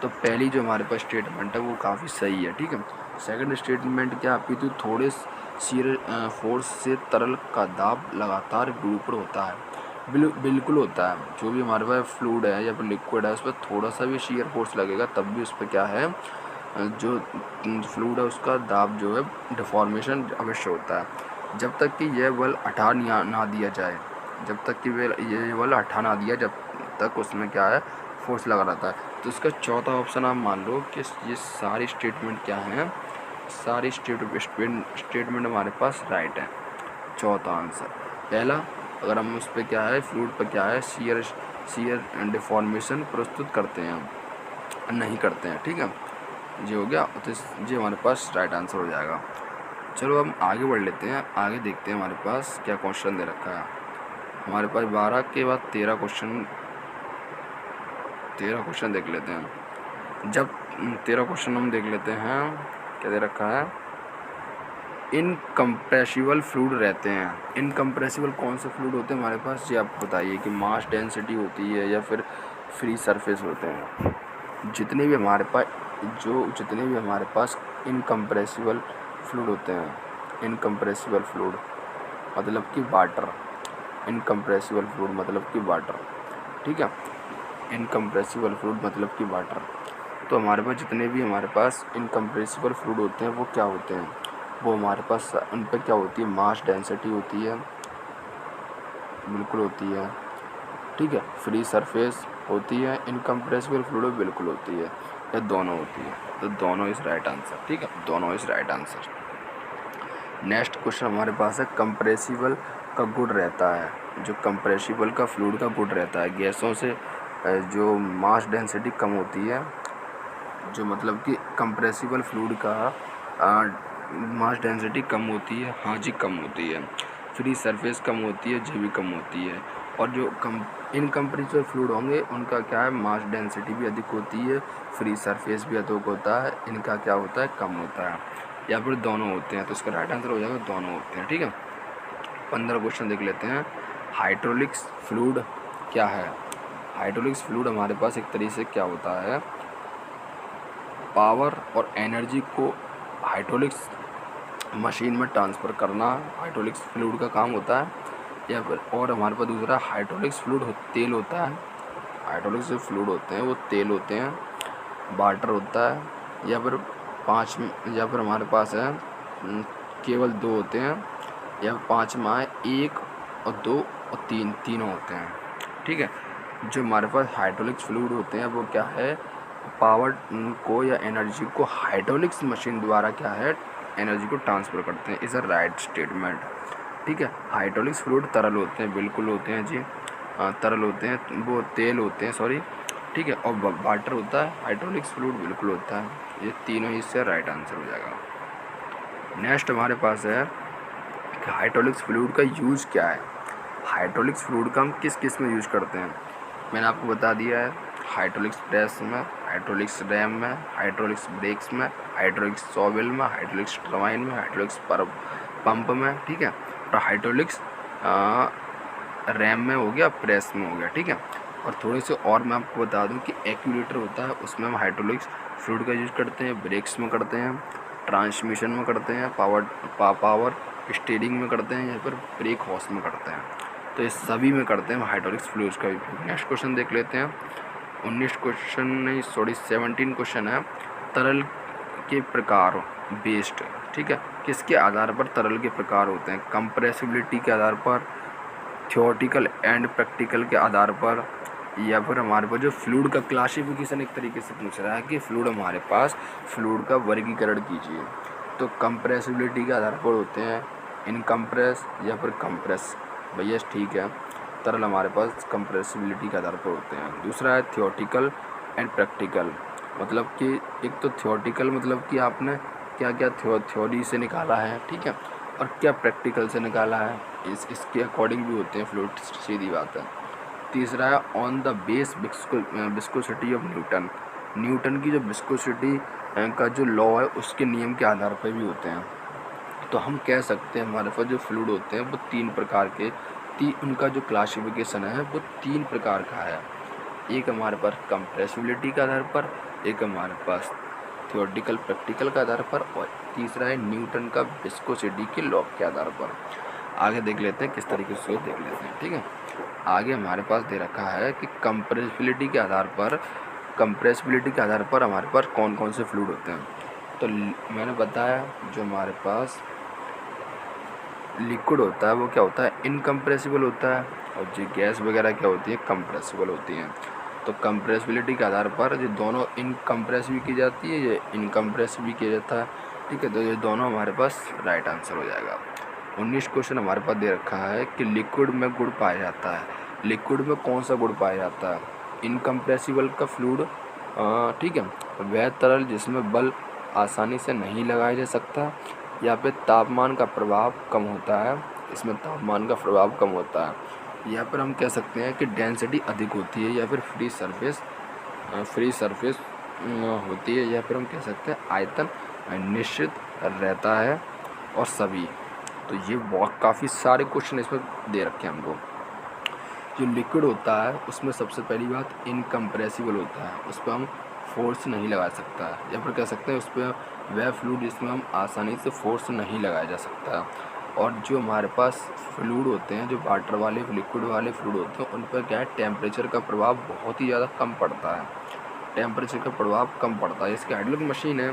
तो पहली जो हमारे पास स्टेटमेंट है वो काफ़ी सही है, ठीक है। सेकंड स्टेटमेंट क्या आपकी, तो थोड़े शियर फोर्स से तरल का दाब लगातार विरूपण होता है, बिल्कुल होता है। जो भी हमारे पास फ्लूइड है या फिर लिक्विड है, उस पर थोड़ा सा भी शियर फोर्स लगेगा तब भी उस पर क्या है, जो फ्लूइड है उसका दाब जो है डिफॉर्मेशन अवश्य होता है। जब तक कि यह बल हटा ना दिया जाए, जब तक कि ये बल हटा ना दिया, जब तक उसमें क्या है, फोर्स लगा रहता है। तो इसका चौथा ऑप्शन आप मान लो कि ये सारी स्टेटमेंट क्या हैं, सारी स्टेटमेंट हमारे पास राइट है। चौथा आंसर पहला, अगर हम उस पर क्या है, फ्लूइड पर क्या है, शियर डिफॉर्मेशन प्रस्तुत करते हैं, हम नहीं करते हैं, ठीक है, ये हो गया। तो ये हमारे पास राइट आंसर हो जाएगा। चलो हम आगे बढ़ लेते हैं, आगे देखते हैं हमारे पास क्या क्वेश्चन दे रखा है। हमारे पास 12 के बाद 13 क्वेश्चन देख लेते हैं। जब 13 क्वेश्चन हम देख लेते हैं, क्या दे रखा है, इनकम्प्रेसिबल फ्लूइड रहते हैं। इनकम्प्रेसिबल कौन से फ्लूइड होते हैं हमारे पास, ये आप बताइए कि मास डेंसिटी होती है या फिर फ्री सरफेस होते हैं। जितने भी हमारे पास इनकम्प्रेसिबल फ्लूइड होते हैं, इनकम्प्रेसिबल फ्लूइड मतलब कि वाटर, इनकम्प्रेसिबल फ्लूइड मतलब कि वाटर, ठीक है, इनकम्प्रेसिबल फ्लूइड मतलब कि वाटर। तो हमारे पास जितने भी हमारे पास इनकम्प्रेसिबल फ्लूइड होते हैं वो क्या होते हैं, वो हमारे पास उन पर क्या होती है, मास डेंसिटी होती है, बिल्कुल होती है, ठीक है, फ्री सरफेस होती है, इनकम्प्रेसिबल फ्लूइड बिल्कुल होती है, या दोनों होती है। तो दोनों इज राइट आंसर, ठीक है, दोनों is right answer. Next question हमारे पास है, कंप्रेसिबल का गुण रहता है, जो कंप्रेसिबल का फ्लूइड का गुण रहता है, गैसों से जो मास डेंसिटी कम होती है, जो मतलब कि कंप्रेसिबल फ्लूइड का मास डेंसिटी कम होती है, हाँ जी कम होती है, फ्री सरफेस कम होती है, जी भी कम होती है। और जो इनकम्प्रेसिबल फ्लूइड होंगे उनका क्या है, मास डेंसिटी भी अधिक होती है, फ्री सरफेस भी अधिक होता है, इनका क्या होता है, कम होता है, या फिर दोनों होते हैं। तो इसका राइट आंसर हो जाएगा दोनों होते हैं, ठीक है। 15 क्वेश्चन देख लेते हैं। हाइड्रोलिक्स फ्लूइड क्या है। हाइड्रोलिक्स फ्लूइड हमारे पास एक तरीके से क्या होता है, पावर और एनर्जी को हाइड्रोलिक्स मशीन में ट्रांसफ़र करना हाइड्रोलिक्स फ्लूइड का काम होता है। या फिर और हमारे पास दूसरा हाइड्रोलिक्स फ्लूइड तेल होता है, हाइड्रोलिक्स जो फ्लूइड होते हैं वो तेल होते हैं, वाटर होता है, या फिर या फिर हमारे पास है केवल 2 होते हैं, या 5 में 1 और 2 और 3 तीनों होते हैं, ठीक है। जो हमारे पास हाइड्रोलिक्स फ्लूइड होते हैं वो क्या है, पावर को या एनर्जी को हाइड्रोलिक्स मशीन द्वारा क्या है, एनर्जी को ट्रांसफ़र करते हैं, इज़ अ राइट स्टेटमेंट, ठीक है। हाइड्रोलिक्स फ्लूइड तरल होते हैं, बिल्कुल होते हैं जी, तरल होते हैं, वो तेल होते हैं, सॉरी, ठीक है। और वाटर होता है, हाइड्रोलिक्स फ्लूइड बिल्कुल होता है, ये तीनों ही इससे राइट आंसर हो जाएगा। नेक्स्ट हमारे पास है कि हाइड्रोलिक्स फ्लूइड का यूज़ क्या है। हाइड्रोलिक्स फ्लूइड का हम किस किस में यूज़ करते हैं, मैंने आपको बता दिया है, हाइड्रोलिक्स प्रेस में, हाइड्रोलिक्स रैम में, हाइड्रोलिक्स ब्रेक्स में, हाइड्रोलिक्स शॉवेल में, हाइड्रोलिक्स टरबाइन में, हाइड्रोलिक्स पंप में, ठीक है। और हाइड्रोलिक्स रैम में हो गया, प्रेस में हो गया, ठीक है। और थोड़े से और मैं आपको बता दूं कि एक्यूलेटर होता है, उसमें हम हाइड्रोलिक्स फ्लूइड का यूज़ करते हैं, ब्रेक्स में करते हैं, ट्रांसमिशन में करते हैं, पावर स्टीयरिंग में करते हैं, या फिर ब्रेक हॉर्स में करते हैं। तो इस सभी में करते हैं हाइड्रोलिक्स फ्लूइड्स का उपयोग। नेक्स्ट क्वेश्चन देख लेते हैं। 17 क्वेश्चन है। तरल के प्रकार बेस्ड, ठीक है, किसके आधार पर तरल के प्रकार होते हैं? कंप्रेसिबिलिटी के आधार पर, थियोरेटिकल एंड प्रैक्टिकल के आधार पर, या फिर हमारे पास जो फ्लूइड का क्लासिफिकेशन एक तरीके से पूछ रहा है कि फ्लूइड हमारे पास फ्लूइड का वर्गीकरण कीजिए। तो कंप्रेसिबिलिटी के आधार पर होते हैं इनकम्प्रेस या फिर कंप्रेस। भैया ठीक है, तरल हमारे पास कंप्रेसिबिलिटी के आधार पर होते हैं। दूसरा है थियोरेटिकल एंड प्रैक्टिकल, मतलब कि एक तो थियोरेटिकल मतलब कि आपने क्या क्या थ्योरी से निकाला है, ठीक है, और क्या प्रैक्टिकल से निकाला है, इसके अकॉर्डिंग भी होते हैं फ्लूइड, सीधी बात है। तीसरा है on the base viscosity of Newton, Newton की जो विस्कोसिटी का जो लॉ है उसके नियम के आधार पर भी होते हैं। तो हम कह सकते हैं हमारे पास जो फ्लूइड होते हैं वो 3 प्रकार के, उनका जो क्लासिफिकेशन है वो 3 प्रकार का है। एक हमारे पास कंप्रेसिबिलिटी के आधार पर, एक हमारे पास थियोरेटिकल प्रैक्टिकल के आधार पर, और तीसरा है न्यूटन का विस्कोसिटी के लॉ के आधार पर। आगे देख लेते हैं किस तरीके से देख लेते हैं, ठीक है। आगे हमारे पास दे रखा है कि कंप्रेसिबिलिटी के आधार पर हमारे पास कौन कौन से फ्लूइड होते हैं। तो मैंने बताया जो हमारे पास लिक्विड होता है वो क्या होता है, इनकम्प्रेसिबल होता है, और जो गैस वगैरह क्या होती है, कंप्रेसिबल होती हैं। तो कंप्रेसिबिलिटी के आधार पर ये दोनों इनकम्प्रेस भी की जाती है, ये इनकम्प्रेस भी किया जाता है, ठीक है। तो ये दोनों हमारे पास राइट आंसर हो जाएगा। 19 क्वेश्चन हमारे पास दे रखा है कि लिक्विड में गुड़ पाया जाता है। लिक्विड में कौन सा गुड़ पाया जाता है? इनकम्प्रेसिबल का फ्लूइड, ठीक है, वह तरल जिसमें बल आसानी से नहीं लगाया जा सकता, या फिर तापमान का प्रभाव कम होता है, इसमें तापमान का प्रभाव कम होता है, या फिर हम कह सकते हैं कि डेंसिटी अधिक होती है, या फिर फ्री सरफेस होती है, या फिर हम कह सकते हैं आयतन निश्चित रहता है, और सभी। तो ये बहुत काफ़ी सारे क्वेश्चन इसमें दे रखे हैं हमको। जो लिक्विड होता है उसमें सबसे पहली बात इनकम्प्रेसिबल होता है, उस पर हम फोर्स नहीं लगा सकता है, या फिर कह सकते हैं उस पर वह फ्लूइड जिसमें हम आसानी से फोर्स नहीं लगाया जा सकता। और जो हमारे पास फ्लूइड होते हैं, जो वाटर वाले लिक्विड वाले फ्लूइड होते हैं, उन पर क्या है, टेम्परेचर का प्रभाव बहुत ही ज़्यादा कम पड़ता है, टेम्परेचर का प्रभाव कम पड़ता है। इसकी हाइड्रोलिक मशीन है,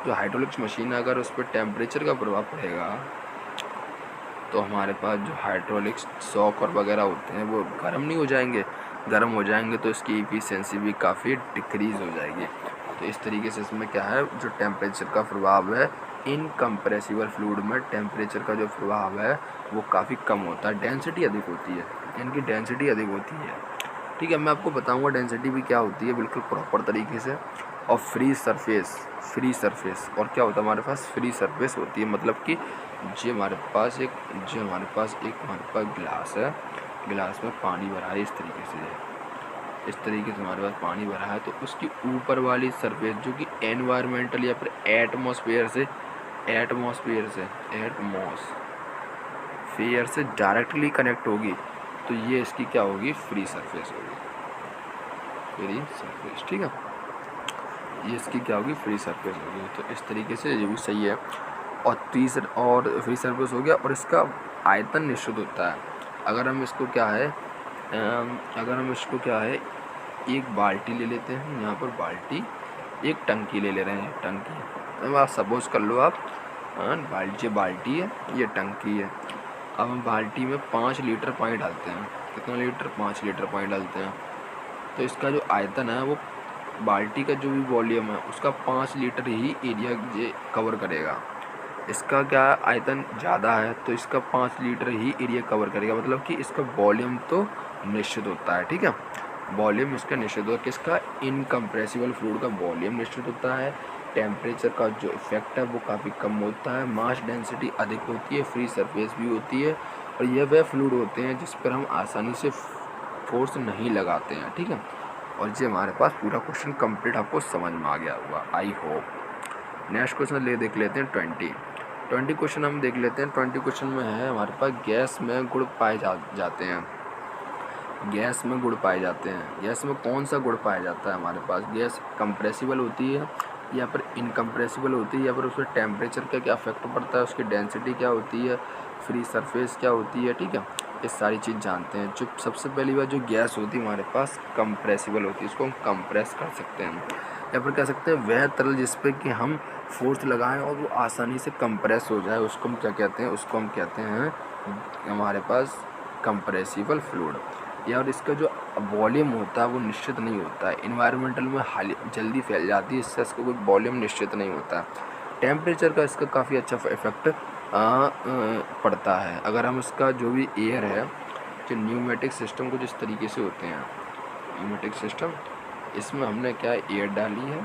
जो हाइड्रोलिक्स मशीन है, अगर उस पर टेम्परेचर का प्रभाव पड़ेगा तो हमारे पास जो हाइड्रोलिक्स शॉक और वगैरह होते हैं वो गर्म नहीं हो जाएंगे, गर्म हो जाएंगे तो इसकी एफिशिएंसी भी काफ़ी डिक्रीज़ हो जाएगी। तो इस तरीके से इसमें क्या है, जो टेम्परेचर का प्रभाव है इनकम्प्रेसिबल फ्लूइड में, टेम्परेचर का जो प्रभाव है वो काफ़ी कम होता है, डेंसिटी अधिक होती है, इनकी डेंसिटी अधिक होती है, ठीक है। मैं आपको बताऊंगा डेंसिटी भी क्या होती है बिल्कुल प्रॉपर तरीके से। और फ्री सरफेस और क्या होता है हमारे पास, फ्री सरफेस होती है, मतलब कि हमारे पास एक गिलास है, गिलास में पानी भरा है, इस तरीके से हमारे पास पानी भरा है, तो उसकी ऊपर वाली सरफेस जो कि एनवायरमेंटल या फिर एटमॉस्फेयर से डायरेक्टली कनेक्ट होगी, तो ये इसकी क्या होगी, फ्री सरफेस होगी, ठीक है, ये इसकी क्या होगी, फ्री सरफेस होगी। तो इस तरीके से ये भी सही है। और फ्री सरफेस हो गया, और इसका आयतन निश्चित होता है। अगर हम इसको क्या है एक बाल्टी ले लेते हैं, यहाँ पर बाल्टी, एक टंकी ले रहे हैं, टंकी, तो आप सपोज कर लो आप बाल्टी है, ये टंकी है। अब हम बाल्टी में 5 लीटर पानी डालते हैं, कितना लीटर, 5 लीटर पानी डालते हैं, तो इसका जो आयतन है वो बाल्टी का जो भी वॉल्यूम है उसका 5 लीटर ही एरिया ये कवर करेगा। इसका क्या आयतन ज़्यादा है तो इसका 5 लीटर ही एरिया कवर करेगा, मतलब कि इसका वॉल्यूम तो निश्चित होता है, ठीक है, वॉल्यूम इसका निश्चित होता है। किसका, इनकम्प्रेसिबल फ्लूइड का वॉल्यूम निश्चित होता है, टेम्परेचर का जो इफेक्ट है वो काफ़ी कम होता है, मास डेंसिटी अधिक होती है, फ्री सरफेस भी होती है, और ये वह फ्लूइड होते हैं जिस पर हम आसानी से फोर्स नहीं लगाते हैं, ठीक है। और ये हमारे पास पूरा क्वेश्चन कंप्लीट आपको समझ में आ गया होगा, आई होप। नेक्स्ट क्वेश्चन देख लेते हैं 20 क्वेश्चन हम देख लेते हैं। 20 क्वेश्चन में है हमारे पास गैस में गुड़ पाए जाते हैं। गैस में गुण पाए जाते हैं। गैस में कौन सा गुण पाया जाता है हमारे पास? गैस कंप्रेसिबल होती है या फिर इनकम्प्रेसिबल होती है, या फिर उसमें टेम्परेचर का क्या इफेक्ट पड़ता है, उसकी डेंसिटी क्या होती है, फ्री सरफेस क्या होती है, ठीक है, ये सारी चीज़ जानते हैं। जो सबसे पहली बात, जो गैस होती है हमारे पास कंप्रेसिबल होती है, इसको हम कंप्रेस कर सकते हैं, या फिर कह सकते हैं वह तरल जिस पे कि हम फोर्स लगाएं और वो आसानी से कंप्रेस हो जाए, उसको हम क्या कहते हैं? उसको हम कहते हैं हमारे पास कंप्रेसिबल फ्लूइड। या और इसका जो वॉल्यूम होता है वो निश्चित नहीं होता है, इन्वायरमेंटल में हाल जल्दी फैल जाती है, इससे इसका कोई वॉल्यूम निश्चित नहीं होता है। टेम्परेचर का इसका काफ़ी अच्छा इफेक्ट पड़ता है। अगर हम इसका जो भी एयर है, जो न्यूमेटिक सिस्टम कुछ इस तरीके से होते हैं, न्यूमेटिक सिस्टम, इसमें हमने क्या एयर डाली है,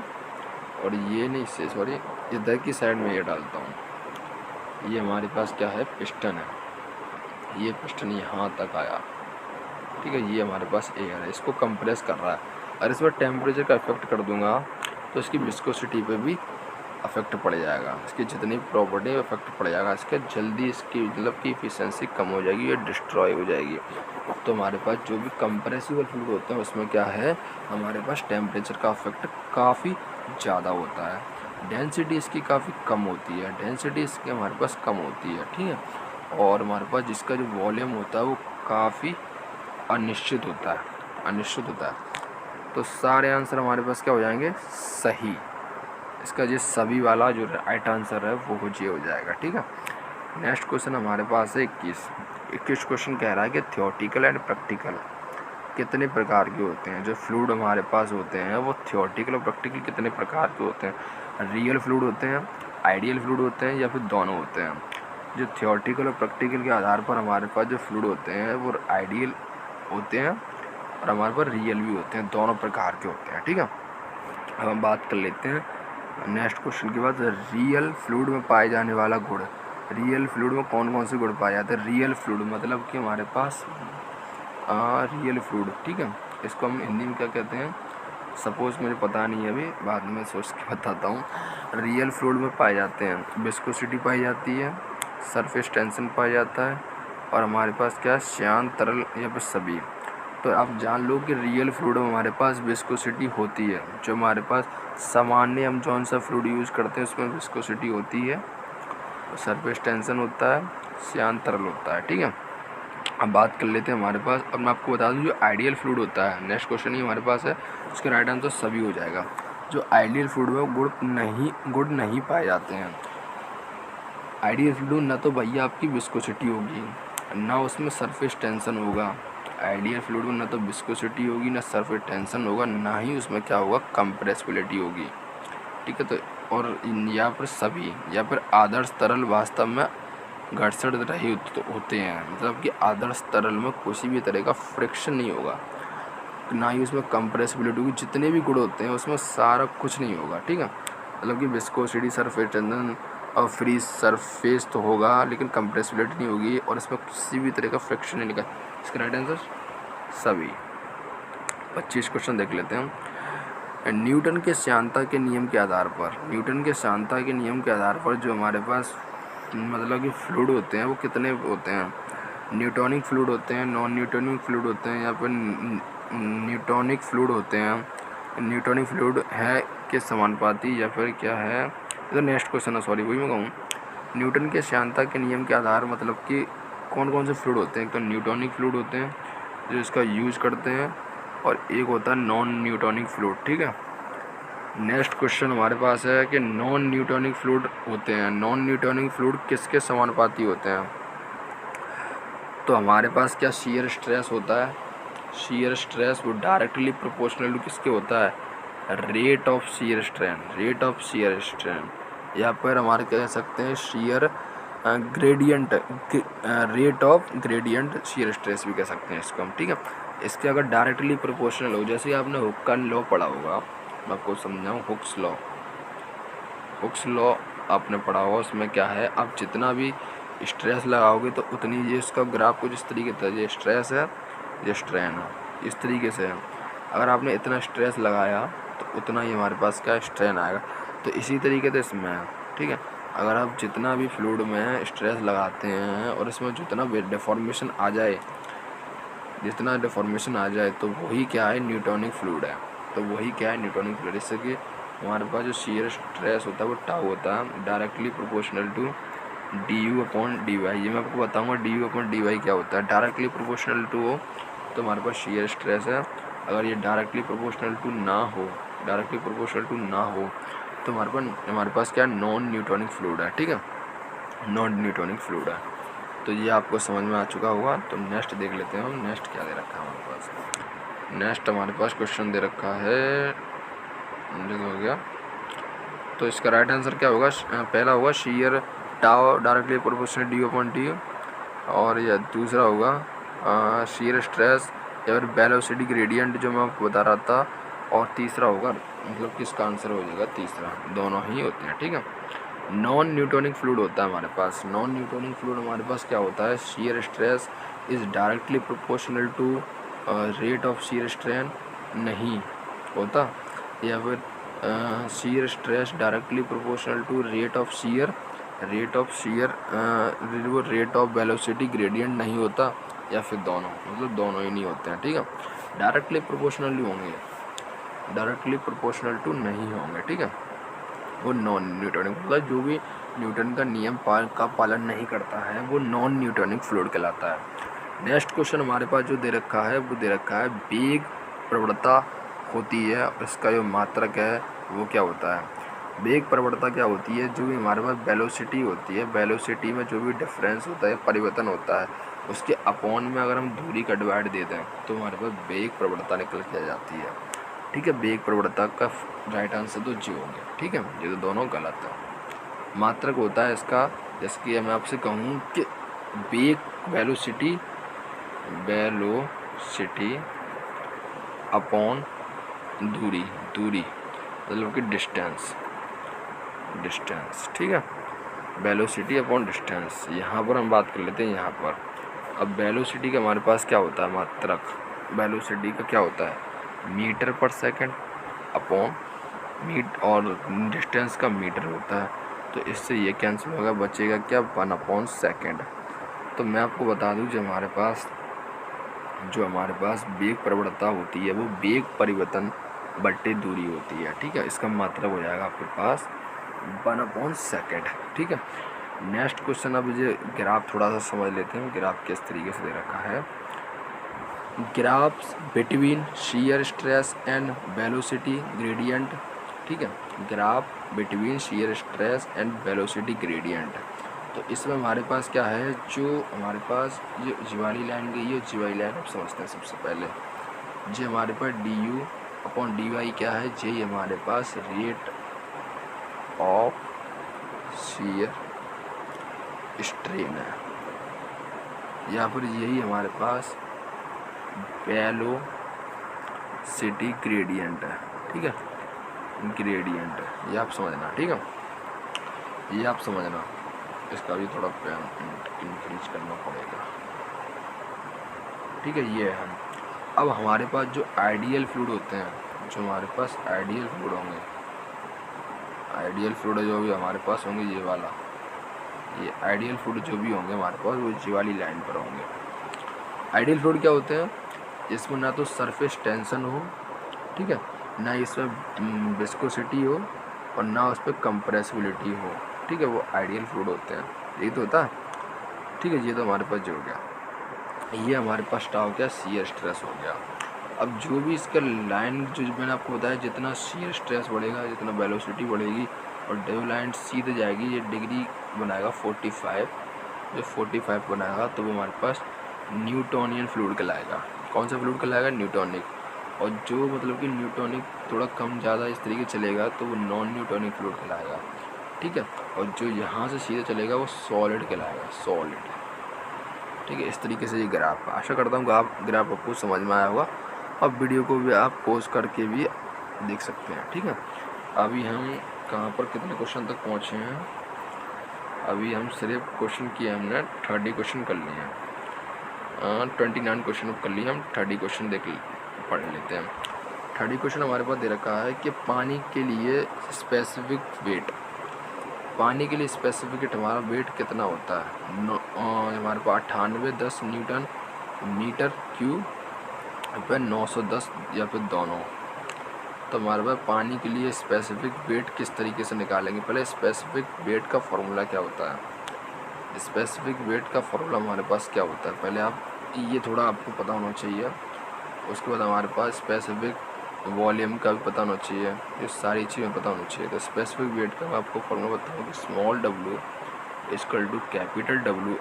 और ये नहीं से सॉरी इधर की साइड में एयर डालता हूँ, ये हमारे पास क्या है? पिस्टन है, ये पिस्टन यहाँ तक आया, ठीक है, ये हमारे पास एयर है, इसको कंप्रेस कर रहा है। अगर इस पर टेम्परेचर का इफेक्ट कर दूंगा तो इसकी विस्कोसिटी पे भी अफेक्ट पड़ जाएगा, इसकी जितनी प्रॉपर्टी इफेक्ट पड़ जाएगा, इसके जल्दी इसकी मतलब की इफिशिएंसी कम हो जाएगी या डिस्ट्रॉय हो जाएगी। तो हमारे पास जो भी कंप्रेसिबल फ्लूइड होते हैं उसमें क्या है? हमारे पास टेम्परेचर का इफेक्ट काफ़ी ज़्यादा होता है, डेंसिटी इसकी काफ़ी कम होती है, डेंसिटी इसकी हमारे पास कम होती है, ठीक है, और हमारे पास जिसका जो वॉल्यूम होता है वो काफ़ी अनिश्चित होता है। तो सारे आंसर हमारे पास क्या हो जाएंगे? सही। इसका जो सभी वाला जो राइट आंसर है वो ये हो जाएगा, ठीक है। नेक्स्ट क्वेश्चन हमारे पास है 21 क्वेश्चन कह रहा है कि थियोरेटिकल एंड प्रैक्टिकल कितने प्रकार के होते हैं? जो फ्लूइड हमारे पास होते हैं वो थियोरेटिकल और प्रैक्टिकल कितने प्रकार के होते हैं? रियल फ्लूइड होते हैं, आइडियल फ्लूइड होते हैं, या फिर दोनों होते हैं? जो थियोरेटिकल और प्रैक्टिकल के आधार पर हमारे पास जो फ्लूइड होते हैं वो आइडियल होते हैं और हमारे पास रियल भी होते हैं, दोनों प्रकार के होते हैं, ठीक है। अब हम बात कर लेते हैं नेक्स्ट क्वेश्चन के बाद, रियल फ्लूइड में पाए जाने वाला गुण। रियल फ्लूइड में कौन कौन से गुण पाए जाते हैं? रियल फ्लूइड मतलब कि हमारे पास रियल फ्लूइड, ठीक है, इसको हम हिंदी में क्या कहते हैं? सपोज मुझे पता नहीं है, अभी बाद में सोच के बताता हूँ। रियल फ्लूइड में पाए जाते हैं विस्कोसिटी पाई जाती है, सरफेस टेंशन पाया जाता है, और हमारे पास क्या है? शांत तरल या फिर सभी। तो आप जान लो कि रियल फ्लूइड में हमारे पास विस्कोसिटी होती है, जो हमारे पास सामान्य हम जौन सा फ्लूइड यूज़ करते हैं उसमें विस्कोसिटी होती है, सरफेस टेंशन होता है, शांत तरल होता है, ठीक है। अब बात कर लेते हैं हमारे पास, अब मैं आपको बता दूं जो आइडियल फ्लूइड होता है, नेक्स्ट क्वेश्चन ही हमारे पास है, उसका राइट आंसर सभी हो जाएगा। जो आइडियल फ्लूइड में गुण नहीं पाए जाते हैं। आइडियल फ्लूइड ना तो भैया आपकी विस्कोसिटी होगी, ना उसमें सरफेस टेंशन होगा। आइडियल फ्लूइड में ना तो विस्कोसिटी होगी, ना सरफेस टेंशन होगा, ना ही उसमें क्या होगा? कंप्रेसिबिलिटी होगी, ठीक है। तो और या फिर सभी, या फिर आदर्श तरल वास्तव में घर्षण रहित होते हैं, मतलब कि आदर्श तरल में किसी भी तरह का फ्रिक्शन नहीं होगा, ना ही उसमें कंप्रेसिबिलिटी होगी, जितने भी गुण होते हैं उसमें सारा कुछ नहीं होगा, ठीक है। मतलब कि विस्कोसिटी, सरफेस टेंशन और फ्री सरफेस तो होगा लेकिन कंप्रेसिबिलिटी नहीं होगी, और इसमें किसी भी तरह का फ्रिक्शन नहीं निकल। इसका राइट आंसर सभी। 25 क्वेश्चन देख लेते हैं हम। न्यूटन के श्यानता के नियम के आधार पर, न्यूटन के श्यानता के नियम के आधार पर जो हमारे पास मतलब कि फ्लूइड होते हैं वो कितने होते हैं? न्यूटोनिक फ्लूइड होते हैं, नॉन न्यूटोनिक फ्लूइड होते हैं, या फिर न्यूटोनिक फ्लूइड होते हैं। न्यूटोनिक फ्लूइड है के समानुपाती, या फिर क्या है? तो नेक्स्ट क्वेश्चन है, सॉरी वही मैं कहूँ। न्यूटन के श्यानता के नियम के आधार मतलब कि कौन कौन से फ्लूइड होते हैं? तो न्यूटोनिक फ्लूइड होते हैं जो इसका यूज़ करते हैं, और एक होता है नॉन न्यूटोनिक फ्लूइड, ठीक है। नेक्स्ट क्वेश्चन हमारे पास है कि नॉन न्यूटोनिक फ्लूइड होते हैं, नॉन न्यूटोनिक फ्लूइड किसके समानुपाती होते हैं? तो हमारे पास क्या शियर स्ट्रेस होता है? शियर स्ट्रेस वो डायरेक्टली प्रोपोर्शनल किसके होता है? Rate of shear strain, rate of shear strain, या फिर हमारे कह सकते हैं shear gradient, rate of gradient shear stress भी कह सकते हैं इसको हम, ठीक है। इसके अगर डायरेक्टली प्रोपोर्शनल हो, जैसे आपने हुक का लॉ पढ़ा होगा, मैं आपको समझाऊँ, हुक्स लॉ, हुक्स लॉ आपने पढ़ा होगा, उसमें क्या है? आप जितना भी स्ट्रेस लगाओगे तो उतनी ये इसका ग्राफ कुछ इस तरीके से, ये स्ट्रेस है, ये स्ट्रेन है, इस तरीके से है। अगर आपने इतना स्ट्रेस लगाया तो उतना ही हमारे पास क्या स्ट्रेन आएगा। तो इसी तरीके से इसमें है, ठीक है। अगर आप जितना भी फ्लूइड में स्ट्रेस लगाते हैं और इसमें जितना भी डिफॉर्मेशन आ जाए, जितना डिफॉर्मेशन आ जाए तो वही क्या है, न्यूटोनिक फ्लूइड है। तो वही क्या है, न्यूटोनिक फ्लूइड। इससे कि हमारे पास जो शियर स्ट्रेस होता है वो टाउ होता है, directly proportional to du upon dy। ये मैं आपको बताऊंगा du अपॉन dy क्या होता है। डायरेक्टली प्रोपोर्शनल टू हो तो हमारे पास शियर स्ट्रेस है, अगर ये डायरेक्टली प्रोपोर्शनल टू ना हो, डायरेक्टली प्रोपोर्शनल टू ना हो तो हमारे पास क्या, नॉन न्यूटोनिक फ्लूइड है। ठीक है, नॉन न्यूटोनिक फ्लूइड है। तो ये आपको समझ में आ चुका होगा। तो नेक्स्ट देख लेते हैं हम, नेक्स्ट क्या दे रखा है हमारे पास। नेक्स्ट हमारे पास क्वेश्चन दे रखा है, हो गया। तो इसका राइट आंसर क्या होगा, पहला होगा shear tau directly proportional D upon T, और या दूसरा होगा शियर स्ट्रेस या फिर वेलोसिटी ग्रेडियंट जो मैं आपको बता रहा था, और तीसरा होगा, मतलब किसका आंसर हो जाएगा तीसरा, दोनों ही होते हैं। ठीक है, नॉन न्यूटोनिक फ्लूइड होता है हमारे पास। नॉन न्यूटोनिक फ्लूइड हमारे पास क्या होता है, shear stress is directly proportional to rate of shear strain नहीं होता, या फिर shear stress directly proportional to rate of shear वो रेट ऑफ वेलोसिटी ग्रेडियंट नहीं होता, या फिर दोनों, मतलब दोनों ही नहीं होते हैं। ठीक है, डायरेक्टली प्रोपोर्शनल होंगे, डायरेक्टली प्रोपोर्शनल टू नहीं होंगे। ठीक है, वो नॉन न्यूटोनिक, मतलब जो भी न्यूटन का नियम का पालन नहीं करता है वो नॉन न्यूटोनिक फ्लूइड कहलाता है। नेक्स्ट क्वेश्चन हमारे पास जो दे रखा है वो दे रखा है वेग प्रवणता होती है, इसका जो मात्रक है वो क्या होता है। वेग प्रवणता क्या होती है, जो भी हमारे पास वेलोसिटी होती है, वेलोसिटी में जो भी डिफरेंस होता है, परिवर्तन होता है, उसके अपॉन में अगर हम दूरी का डिवाइड दे दें तो हमारे पास वेग प्रवणता निकल के आ जाती है। ठीक है, वेग प्रवणता का राइट आंसर तो जी हो गया। ठीक है, ये तो दोनों गलत है। मात्रक होता है इसका, जैसे कि मैं आपसे कहूँ कि वेग वेलोसिटी अपॉन दूरी मतलब कि डिस्टेंस। ठीक है, वेलोसिटी अपॉन डिस्टेंस, यहाँ पर हम बात कर लेते हैं यहाँ पर। अब वेलोसिटी का हमारे पास क्या होता है मात्रक, वेलोसिटी का क्या होता है मीटर पर सेकंड अपॉन और डिस्टेंस का मीटर होता है। तो इससे ये कैंसिल होगा, बचेगा क्या 1 अपॉन सेकेंड। तो मैं आपको बता दूं, जो हमारे पास वेग प्रवणता होती है वो वेग परिवर्तन बट्टे दूरी होती है। ठीक है, इसका मात्रक हो जाएगा आपके पास 1 अपॉन सेकेंड। ठीक है, नेक्स्ट क्वेश्चन, अब ये ग्राफ थोड़ा सा समझ लेते हैं, ग्राफ किस तरीके से दे रखा है। Graphs between shear stress and velocity gradient. ठीक है, graph between shear stress and velocity gradient. तो इसमें हमारे पास क्या है, जो हमारे पास ये जीवाली लाइन गई है, जीवाली लाइन आप समझते हैं सबसे पहले। जी हमारे पास D U upon D Y क्या है, जी हमारे पास रेट ऑफ शियर स्ट्रेन है, या फिर यही हमारे पास वेलोसिटी ग्रेडियंट है। ठीक है, ग्रेडियंट है, ये आप समझना। ठीक है, ये आप समझना, इसका भी थोड़ा इंक्रीज करना पड़ेगा। ठीक है, ये है। अब हमारे पास जो आइडियल फ्लूइड होते हैं, जो हमारे पास आइडियल फ्लूइड होंगे, आइडियल फ्लूइड जो भी हमारे पास होंगे, ये वाला, ये आइडियल फ्लूइड जो भी होंगे हमारे पास वो जी वाली लाइन पर होंगे। आइडियल फ्लूइड क्या होते हैं, इसमें ना तो सरफेस टेंशन हो, ठीक है, ना इसमें विस्कोसिटी हो, और ना उस पर कंप्रेसिबिलिटी हो। ठीक है, वो आइडियल फ्लूइड होते हैं, यही तो होता है। ठीक है, ये तो हमारे पास जो हो गया, ये हमारे पास क्या हो गया, शियर स्ट्रेस हो गया। अब जो भी इसका लाइन, जो मैंने आपको बताया, जितना शियर स्ट्रेस बढ़ेगा जितना वेलोसिटी बढ़ेगी, और डेव लाइन सीधे जाएगी, ये डिग्री बनाएगा 45, जो 45 बनाएगा तो वो हमारे पास न्यूटोनियन फ्लूइड कहलाएगा। कौन सा फ्लूइड कहलाएगा, न्यूटोनिक। और जो मतलब कि न्यूटोनिक थोड़ा कम ज़्यादा इस तरीके चलेगा तो वो नॉन न्यूटोनिक फ्लूइड कहलाएगा। ठीक है, और जो यहाँ से सीधे चलेगा वो सॉलिड कहलाएगा, सॉलिड। ठीक है, इस तरीके से ये ग्राफ, आशा करता हूँ कि ग्राफ आपको समझ में आया होगा। अब वीडियो को भी आप पॉज करके भी देख सकते हैं। ठीक है, अभी हम कहाँ पर कितने क्वेश्चन तक पहुँचे हैं, अभी हम सिर्फ क्वेश्चन किए, हमने 30 क्वेश्चन कर लिए हैं, 29 क्वेश्चन कर लिए, हम 30 क्वेश्चन पढ़ लेते हैं। 30 क्वेश्चन हमारे पास दे रखा है कि पानी के लिए स्पेसिफिक वेट, पानी के लिए स्पेसिफिक हमारा वेट कितना होता है, हमारे पास 98 10 न्यूटन मीटर क्यूब पे 910 या फिर दोनों। तो हमारे पास पानी के लिए स्पेसिफिक वेट किस तरीके से निकालेंगे। पहले स्पेसिफिक वेट का फॉर्मूला क्या होता है। स्पेसिफिक वेट का फॉर्मूला हमारे पास क्या होता है, पहले आप ये थोड़ा आपको पता होना चाहिए। उसके बाद हमारे पास स्पेसिफिक वॉल्यूम का भी पता होना चाहिए, ये सारी चीज़ें पता होनी चाहिए। तो स्पेसिफिक वेट का मैं आपको फॉर्मूला बताऊँ कि small w equal to capital W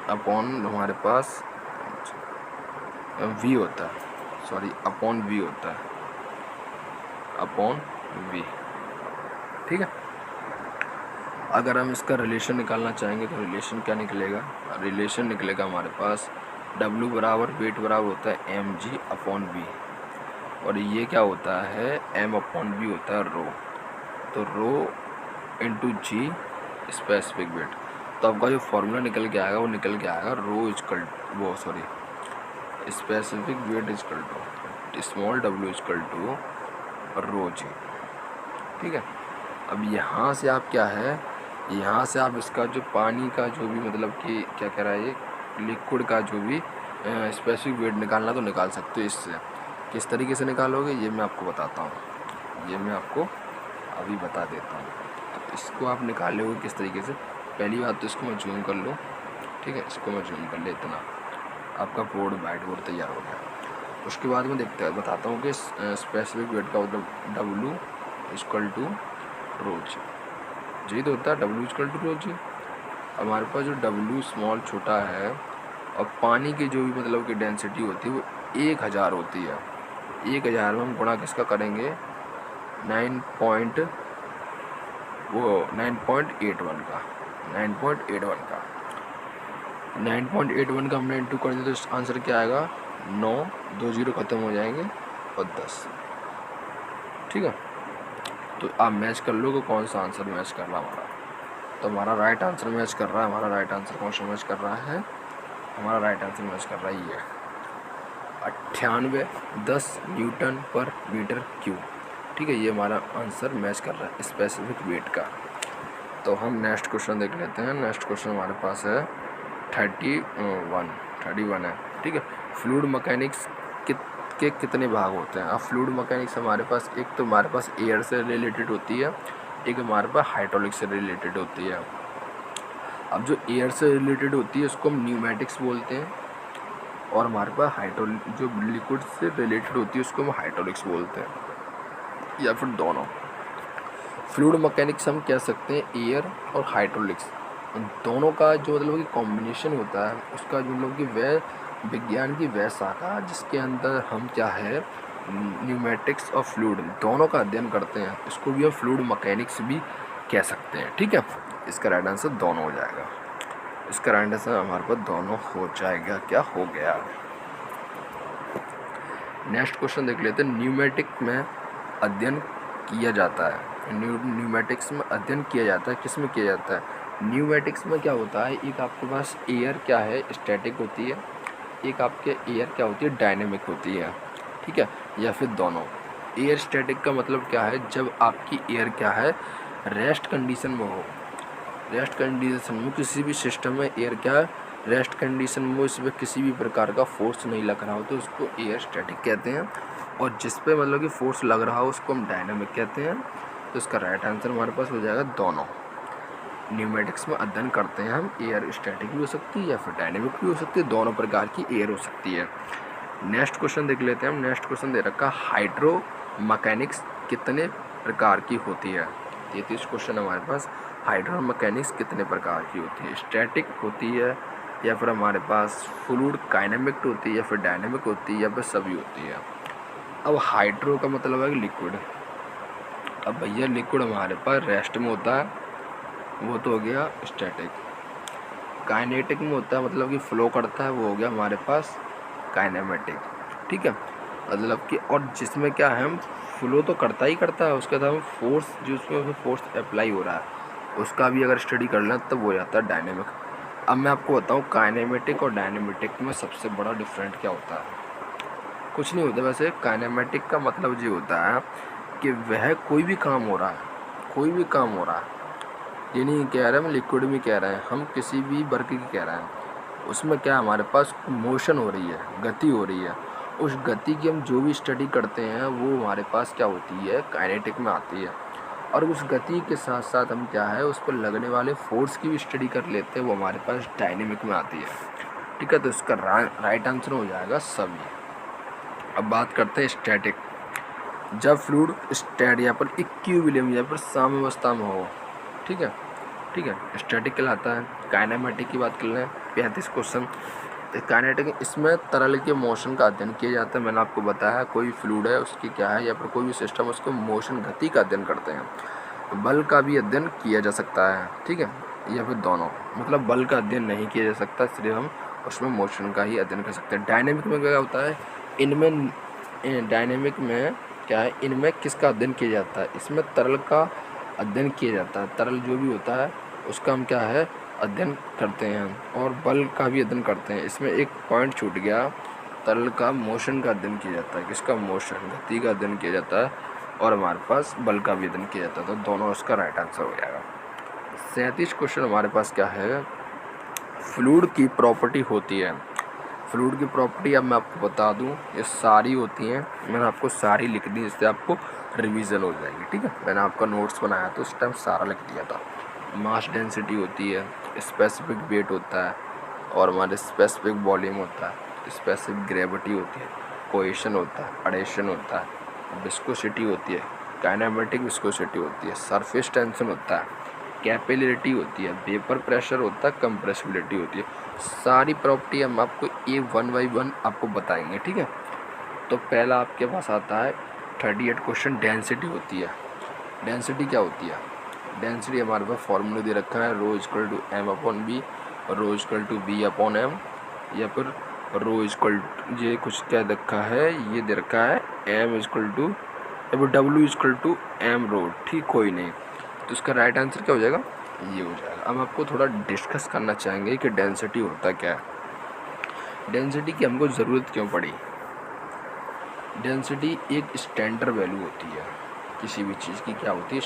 upon हमारे पास v होता है, सॉरी अपॉन v होता है, अपॉन v। ठीक है। अगर हम इसका रिलेशन निकालना चाहेंगे तो रिलेशन क्या निकलेगा, रिलेशन निकलेगा हमारे पास W बराबर वेट बराबर होता है mg अपॉन v, और ये क्या होता है m अपॉन v होता है रो। तो रो इंटू जी स्पेसिफिक वेट। तो आपका जो फॉर्मूला निकल के आएगा वो निकल के आएगा रो इक्वल वो sorry specific weight equal to small w equal to rho g. ठीक है। अब यहाँ से आप क्या है, यहाँ से आप इसका जो पानी का जो भी मतलब कि क्या कह रहा है ये लिक्विड का जो भी स्पेसिफिक वेट निकालना तो निकाल सकते हो। इससे किस तरीके से निकालोगे ये मैं आपको बताता हूँ, ये मैं आपको अभी बता देता हूँ। तो इसको आप निकालोगे किस तरीके से, पहली बात तो इसको मैं जूम कर लूँ। ठीक है, इसको मैं जूम कर ले, इतना आपका बोर्ड वाइट बोर्ड तैयार हो गया। उसके बाद मैं बताता हूँ कि स्पेसिफिक वेट का मतलब W इक्वल टू रो जी तो होता है W इक्वल टू रो जी। हमारे पास जो W स्मॉल छोटा है और पानी की जो भी मतलब की डेंसिटी होती है वो 1000 होती है। 1000 में हम गुणा किसका करेंगे 9.81 का हमने इंटू कर दिया तो आंसर क्या आएगा 9, 2 0 खत्म हो जाएंगे और 10। ठीक है। तो आप मैच कर लो कि कौन सा आंसर मैच कर रहा है हमारा। तो हमारा राइट आंसर मैच कर रहा है, हमारा राइट आंसर कौन सा मैच कर रहा है, हमारा राइट आंसर मैच कर रहा है ये 9810 न्यूटन पर मीटर क्यूब। ठीक है, ये हमारा आंसर मैच कर रहा है स्पेसिफिक वेट का। तो हम नेक्स्ट क्वेश्चन देख लेते हैं। नेक्स्ट क्वेश्चन हमारे पास है 31 है। ठीक है। फ्लूइड मैकेनिक्स के कितने भाग होते हैं। अब फ्लूइड मैकेनिक्स हमारे पास एक तो हमारे पास एयर से रिलेटेड होती है, एक हमारे पास हाइड्रोलिक से रिलेटेड होती है। अब जो एयर से रिलेटेड होती है उसको हम न्यूमेटिक्स बोलते हैं, और हमारे पास हाइड्रोलिक जो लिक्विड से रिलेटेड होती है उसको हम हाइड्रोलिक्स बोलते हैं, या फिर दोनों। फ्लूइड मैकेनिक्स हम कह सकते हैं एयर और हाइड्रोलिक्स दोनों का जो मतलब कि कॉम्बिनेशन होता है, उसका जो मतलब कि वह विज्ञान की वह शाखा जिसके अंदर हम क्या है न्यूमेटिक्स और फ्लूइड दोनों का अध्ययन करते हैं, इसको भी हम फ्लूइड मैकेनिक्स भी कह सकते हैं। ठीक है। इसका राइट आंसर दोनों हो जाएगा। इसका राइट आंसर हमारे पास दोनों हो जाएगा। क्या हो गया। नेक्स्ट क्वेश्चन देख लेते हैं। न्यूमेटिक में अध्ययन किया जाता है, न्यूमेटिक्स में अध्ययन किया जाता है, किस में किया जाता है। न्यूमेटिक्स में क्या होता है, एक आपके पास एयर क्या है स्टैटिक होती है, एक आपके एयर क्या होती है डायनेमिक होती है। ठीक है, या फिर दोनों। एयर स्टैटिक का मतलब क्या है, जब आपकी एयर क्या है रेस्ट कंडीशन में हो, रेस्ट कंडीशन में किसी भी सिस्टम में एयर क्या है रेस्ट कंडीशन में, इसमें किसी भी प्रकार का फोर्स नहीं लग रहा हो तो उसको एयर स्टैटिक कहते हैं, और जिस पे मतलब कि फोर्स लग रहा हो उसको हम डायनामिक कहते हैं। तो इसका राइट आंसर हमारे पास हो जाएगा दोनों। न्यूमेटिक्स में अध्ययन करते हैं हम एयर स्टैटिक भी हो सकती है या फिर डायनेमिक भी हो सकती है, दोनों प्रकार की एयर हो सकती है। नेक्स्ट क्वेश्चन देख लेते हैं हम। नेक्स्ट क्वेश्चन दे रखा हाइड्रो मैकेनिक्स कितने प्रकार की होती है। 33 क्वेश्चन हमारे पास। हाइड्रो मैकेनिक्स कितने प्रकार की होती है, स्टैटिक होती है या फिर हमारे पास फ्लूइड काइनेमिक होती है या फिर डायनेमिक होती है या फिर सभी होती है। अब हाइड्रो का मतलब है लिक्विड। अब भैया लिक्विड हमारे पास रेस्ट में होता है, वो तो हो गया स्टैटिक। काइनेटिक में होता है मतलब कि फ्लो करता है, वो हो गया हमारे पास काइनेमेटिक। ठीक है, मतलब कि और जिसमें क्या है हम फ्लो तो करता ही करता है, उसके साथ फोर्स जो उसमें फोर्स अप्लाई हो रहा है उसका भी अगर स्टडी कर लें तब हो जाता है डायनेमिक। अब मैं आपको बताऊं काइनेमेटिक और डायनेमेटिक में सबसे बड़ा डिफरेंट क्या होता है। कुछ नहीं होता वैसे। काइनेमेटिक का मतलब ये होता है कि वह कोई भी काम हो रहा है, कोई भी काम हो रहा है ये नहीं कह रहे हम लिक्विड में कह रहे हैं, हम किसी भी वर्क की कह रहे हैं, उसमें क्या हमारे पास मोशन हो रही है, गति हो रही है, उस गति की हम जो भी स्टडी करते हैं वो हमारे पास क्या होती है, काइनेटिक में आती है। और उस गति के साथ साथ हम क्या है, उस पर लगने वाले फोर्स की भी स्टडी कर लेते हैं, वो हमारे पास डायनेमिक में आती है। ठीक है, तो इसका राइट आंसर हो जाएगा सभी। अब बात करते हैं स्टैटिक। जब फ्लूइड स्टैट या पर इक्विलिब्रियम या पर साम्यावस्था में हो, ठीक है, स्टैटिक कहलाता है। काइनेमेटिक की बात कर लें, 35 क्वेश्चन। काइनेटिक, इसमें तरल के मोशन का अध्ययन किया जाता है। मैंने आपको बताया कोई फ्लूइड है उसकी क्या है, या फिर कोई भी सिस्टम उसके मोशन गति का अध्ययन करते हैं। बल का भी अध्ययन किया जा सकता है, ठीक है, या फिर दोनों, मतलब बल का अध्ययन नहीं किया जा सकता, सिर्फ हम उसमें मोशन का ही अध्ययन कर सकते हैं। डायनेमिक में क्या होता है, डायनेमिक में क्या है, इनमें किसका अध्ययन किया जाता है, इसमें तरल का अध्ययन किया जाता है। तरल जो भी होता है उसका हम क्या है, अध्ययन करते हैं, और बल का भी अध्ययन करते हैं। इसमें एक पॉइंट छूट गया, तरल का मोशन का अध्ययन किया जाता है, किसका, मोशन, गति का अध्ययन किया जाता है, और हमारे पास बल का भी अध्ययन किया जाता है। तो दोनों उसका राइट आंसर हो जाएगा। 37 क्वेश्चन हमारे पास क्या है, फ्लूइड की प्रॉपर्टी होती है। फ्लूइड की प्रॉपर्टी अब मैं आपको बता दूं, ये सारी होती हैं, मैंने आपको सारी लिख दी, जिससे आपको रिवीजन हो जाएगी। ठीक है, मैंने आपका नोट्स बनाया तो उस टाइम सारा लिख दिया था। मास डेंसिटी होती है, स्पेसिफिक वेट होता है, और हमारे स्पेसिफिक वॉल्यूम होता है, स्पेसिफिक ग्रेविटी होती है, कोहेशन होता है, एडेशन होता है, विस्कोसिटी होती है, काइनेमेटिक विस्कोसिटी होती है, सरफेस टेंशन होता है, कैपिलरिटी होती है, वेपर प्रेशर होता है, कंप्रेसिबिलिटी होती है। सारी प्रॉपर्टी हम आपको वन बाई वन आपको बताएंगे। ठीक है, तो पहला आपके पास आता है 38 क्वेश्चन, डेंसिटी होती है। डेंसिटी क्या होती है, डेंसिटी हमारे पास फॉर्मूला दे रखा है, rho equal to M upon B, rho equal to B upon M, या फिर रो इक्वल, ये कुछ क्या रखा है, ये दे रखा है एम इक्वल टू, या फिर डब्ल्यू इक्वल टू एम रो। ठीक, कोई नहीं, तो इसका राइट आंसर क्या हो जाएगा, ये हो जाएगा। अब आपको थोड़ा डिस्कस करना चाहेंगे कि डेंसिटी होता क्या है। डेंसिटी की हमको ज़रूरत क्यों पड़ी। डेंसिटी एक स्टैंडर्ड वैल्यू होती है, किसी भी चीज़ की क्या होती है,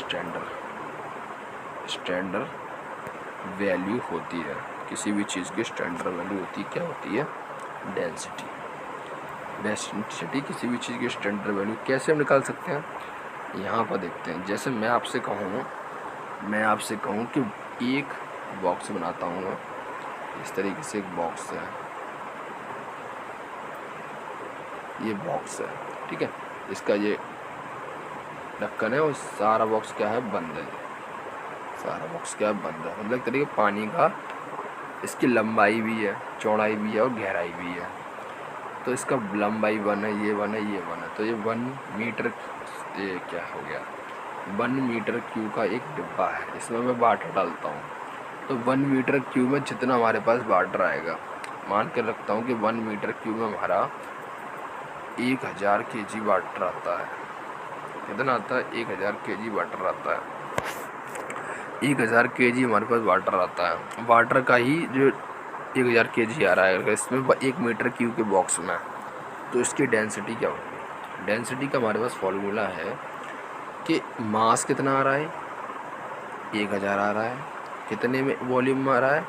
स्टैंडर्ड वैल्यू होती है, किसी भी चीज़ की स्टैंडर्ड वैल्यू होती है, क्या होती है, डेंसिटी। डेंसिटी किसी भी चीज़ की स्टैंडर्ड वैल्यू कैसे हम निकाल सकते हैं, यहाँ पर देखते हैं। जैसे मैं आपसे कहूँ कि एक बॉक्स बनाता हूँ मैं, इस तरीके से एक बॉक्स है, ये बॉक्स है, ठीक है, इसका ये ढक्कन है, और सारा बॉक्स क्या है, बंद है, सारा बॉक्स क्या है, बंद है। मतलब एक तरीके पानी का, इसकी लंबाई भी है, चौड़ाई भी है, और गहराई भी है। तो इसका लंबाई 1 है, ये 1 है, ये 1 है, तो ये 1 मीटर, ये क्या हो गया, 1 मीटर क्यूब का एक डिब्बा है, इसमें मैं वाटर डालता हूँ, तो 1 मीटर क्यूब में जितना हमारे पास वाटर आएगा, मान कर रखता हूँ कि 1 मीटर क्यूब में हमारा 1000 kg वाटर आता है। कितना आता है, 1000 kg वाटर आता है। 1000 kg हमारे पास वाटर आता है। वाटर का ही जो 1000 kg आ रहा है इसमें 1 मीटर क्यूब के बॉक्स में, तो इसकी डेंसिटी क्या होगी। डेंसिटी का हमारे पास फॉर्मूला है कि मास कितना आ रहा है, 1000 आ रहा है, कितने में वॉल्यूम में आ रहा है,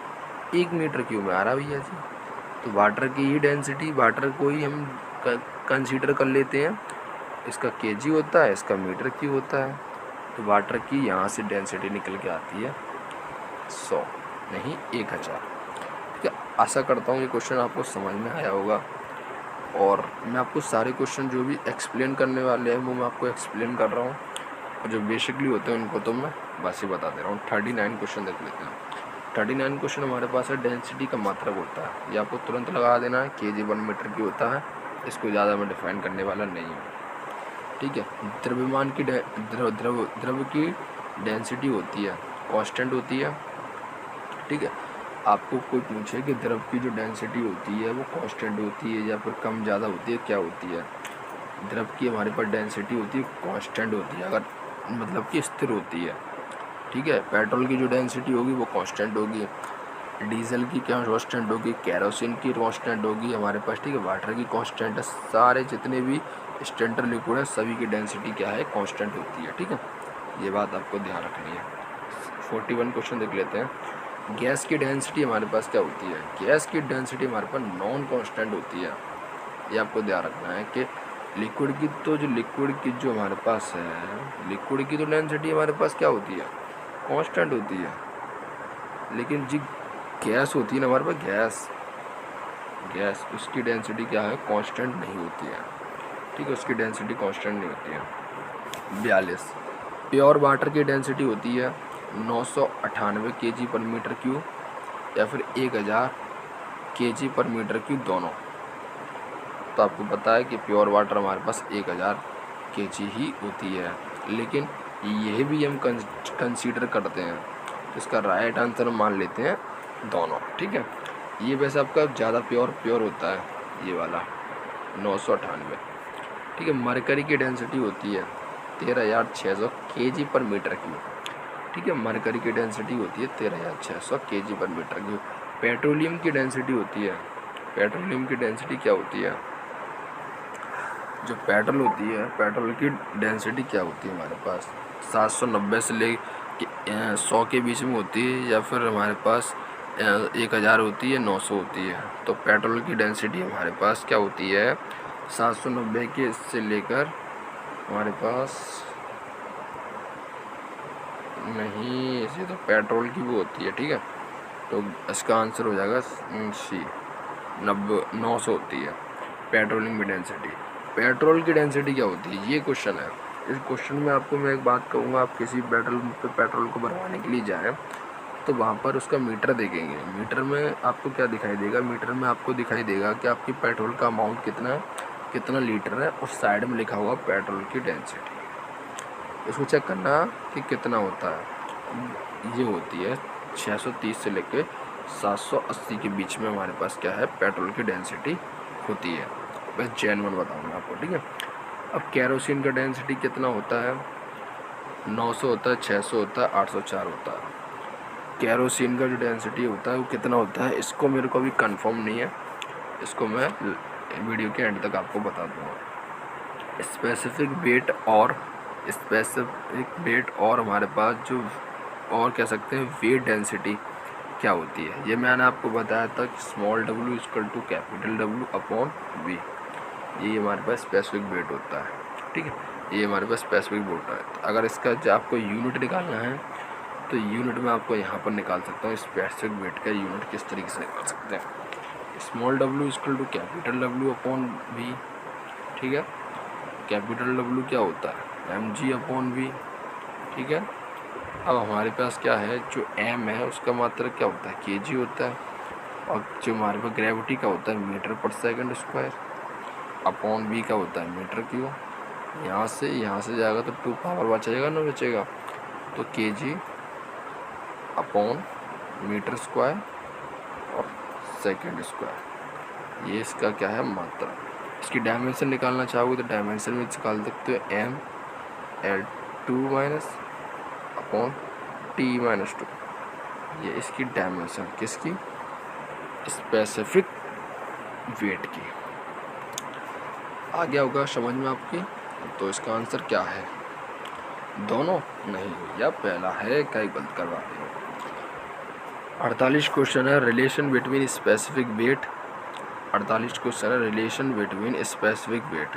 1 मीटर क्यूब में आ रहा है भैया जी। तो वाटर की ही डेंसिटी, वाटर को ही हम कंसीडर कर लेते हैं, इसका केजी होता है, इसका मीटर क्यूब होता है। तो वाटर की यहाँ से डेंसिटी निकल के आती है 100, नहीं 1000। ठीक है, आशा करता हूँ ये क्वेश्चन आपको समझ में आया होगा, और मैं आपको सारे क्वेश्चन जो भी एक्सप्लेन करने वाले हैं वो मैं आपको एक्सप्लेन कर रहा हूँ, और जो बेसिकली होते हैं उनको तो मैं बस ही बता दे रहा हूँ। 39 क्वेश्चन देख लेते हैं। 39 क्वेश्चन हमारे पास है, डेंसिटी का मात्रक होता है, ये आपको तुरंत लगा देना है, केजी 1 मीटर की होता है, इसको ज़्यादा मैं डिफाइन करने वाला नहीं हूँ। ठीक है, द्रव्यमान की द्रव की डेंसिटी होती है, कांस्टेंट होती है। ठीक है, आपको कोई पूछे कि द्रव की जो डेंसिटी होती है वो कांस्टेंट होती है या फिर कम ज़्यादा होती है, क्या होती है। द्रव की हमारे पास डेंसिटी होती है, कांस्टेंट होती है, अगर मतलब कि स्थिर होती है। ठीक है, पेट्रोल की जो डेंसिटी होगी वो कांस्टेंट होगी, डीजल की क्या कांस्टेंट होगी, केरोसिन की कांस्टेंट होगी हमारे पास। ठीक है, वाटर की कांस्टेंट है, सारे जितने भी स्टैंडर्ड लिक्विड है सभी की डेंसिटी क्या है, कांस्टेंट होती है। ठीक है, ये बात आपको ध्यान रखनी है। 41 क्वेश्चन देख लेते हैं। गैस की डेंसिटी हमारे पास क्या होती है? गैस की डेंसिटी हमारे पास नॉन कांस्टेंट होती है। ये आपको ध्यान रखना है कि लिक्विड की जो हमारे पास है, लिक्विड की तो डेंसिटी हमारे पास क्या होती है? कांस्टेंट होती है। लेकिन जी गैस होती है ना हमारे पास, गैस उसकी डेंसिटी क्या है? कांस्टेंट नहीं होती है। ठीक है, उसकी डेंसिटी कांस्टेंट नहीं होती है। 42 प्योर वाटर की डेंसिटी होती है 998 kg पर मीटर क्यूब या फिर 1000 kg पर मीटर क्यूब, दोनों। तो आपको पता है कि प्योर वाटर हमारे पास 1000 kg ही होती है, लेकिन यह भी हम कंसीडर करते हैं, तो इसका राइट आंसर मान लेते हैं दोनों। ठीक है, ये वैसे आपका ज़्यादा प्योर होता है, ये वाला 998। ठीक है, मरकरी की डेंसिटी होती है 13,600 kg पर मीटर क्यूब। ठीक है, मरकरी की डेंसिटी होती है 13,600 kg पर मीटर क्यूब। पेट्रोलियम की डेंसिटी होती है, पेट्रोलियम की डेंसिटी क्या होती है? जो पेट्रोल होती है, पेट्रोल की डेंसिटी क्या होती है हमारे पास? 790 से ले 100 के बीच में होती है, या फिर हमारे पास 1000 होती है, 900 होती है। तो पेट्रोल की डेंसिटी हमारे पास क्या होती है? 790 के से लेकर हमारे पास नहीं, इसे तो पेट्रोल की वो होती है। ठीक है, तो इसका आंसर हो जाएगा सी, 900 होती है पेट्रोलियम की डेंसिटी। पेट्रोल की डेंसिटी क्या होती है? ये क्वेश्चन है। इस क्वेश्चन में आपको मैं एक बात कहूँगा, आप किसी पेट्रोल को भरवाने के लिए जाएँ तो वहाँ पर उसका मीटर देखेंगे। मीटर में आपको क्या दिखाई देगा? मीटर में आपको दिखाई देगा कि आपकी पेट्रोल का अमाउंट कितना लीटर है, और साइड में लिखा हुआ पेट्रोल की डेंसिटी। इसको चेक करना कि कितना होता है। ये होती है 630 से लेकर 780 के बीच में हमारे पास क्या है? पेट्रोल की डेंसिटी होती है। बस जेन्युइन बताऊँगा आपको। ठीक है, अब कैरोसिन का डेंसिटी कितना होता है? 900 होता है, 600 होता है, 804 होता है। कैरोसिन का जो डेंसिटी होता है वो कितना होता है? इसको मेरे को अभी कंफर्म नहीं है, इसको मैं वीडियो के एंड तक आपको बता दूँगा। स्पेसिफिक वेट और हमारे पास जो और कह सकते हैं वेट डेंसिटी क्या होती है? ये मैंने आपको बताया था कि small w equal to capital W upon v। ये हमारे पास स्पेसिफिक वेट होता है। ठीक है, ये हमारे पास स्पेसिफिक वेट होता है। अगर इसका जो आपको यूनिट निकालना है तो यूनिट में आपको यहाँ पर निकाल सकता हूँ। स्पेसिफिक वेट का यूनिट किस तरीके से निकाल सकते हैं? Small w equal to capital W upon v। ठीक है, कैपिटल W क्या होता है? mg upon v। ठीक है, अब हमारे पास क्या है? जो m है उसका मात्रक क्या होता है? kg होता है, और जो हमारे पास ग्रेविटी का होता है मीटर पर सेकंड स्क्वायर, अपॉन v का होता है मीटर क्यूब। यहाँ से जाएगा तो 2 पावर बचेगा ना बचेगा, तो kg अपॉन मीटर स्क्वायर और सेकंड स्क्वायर। ये इसका क्या है? मात्रा। इसकी डायमेंशन निकालना चाहोगे तो डायमेंशन में निकाल सकते हो m/2 अपॉन t-2। ये इसकी डायमेंशन किसकी? स्पेसिफिक वेट की। आ गया होगा समझ में आपकी? तो इसका आंसर क्या है? दोनों नहीं, या पहला है, कई गलत करवा दिए। 48 क्वेश्चन है relation between specific weight. 48 question है relation between specific weight.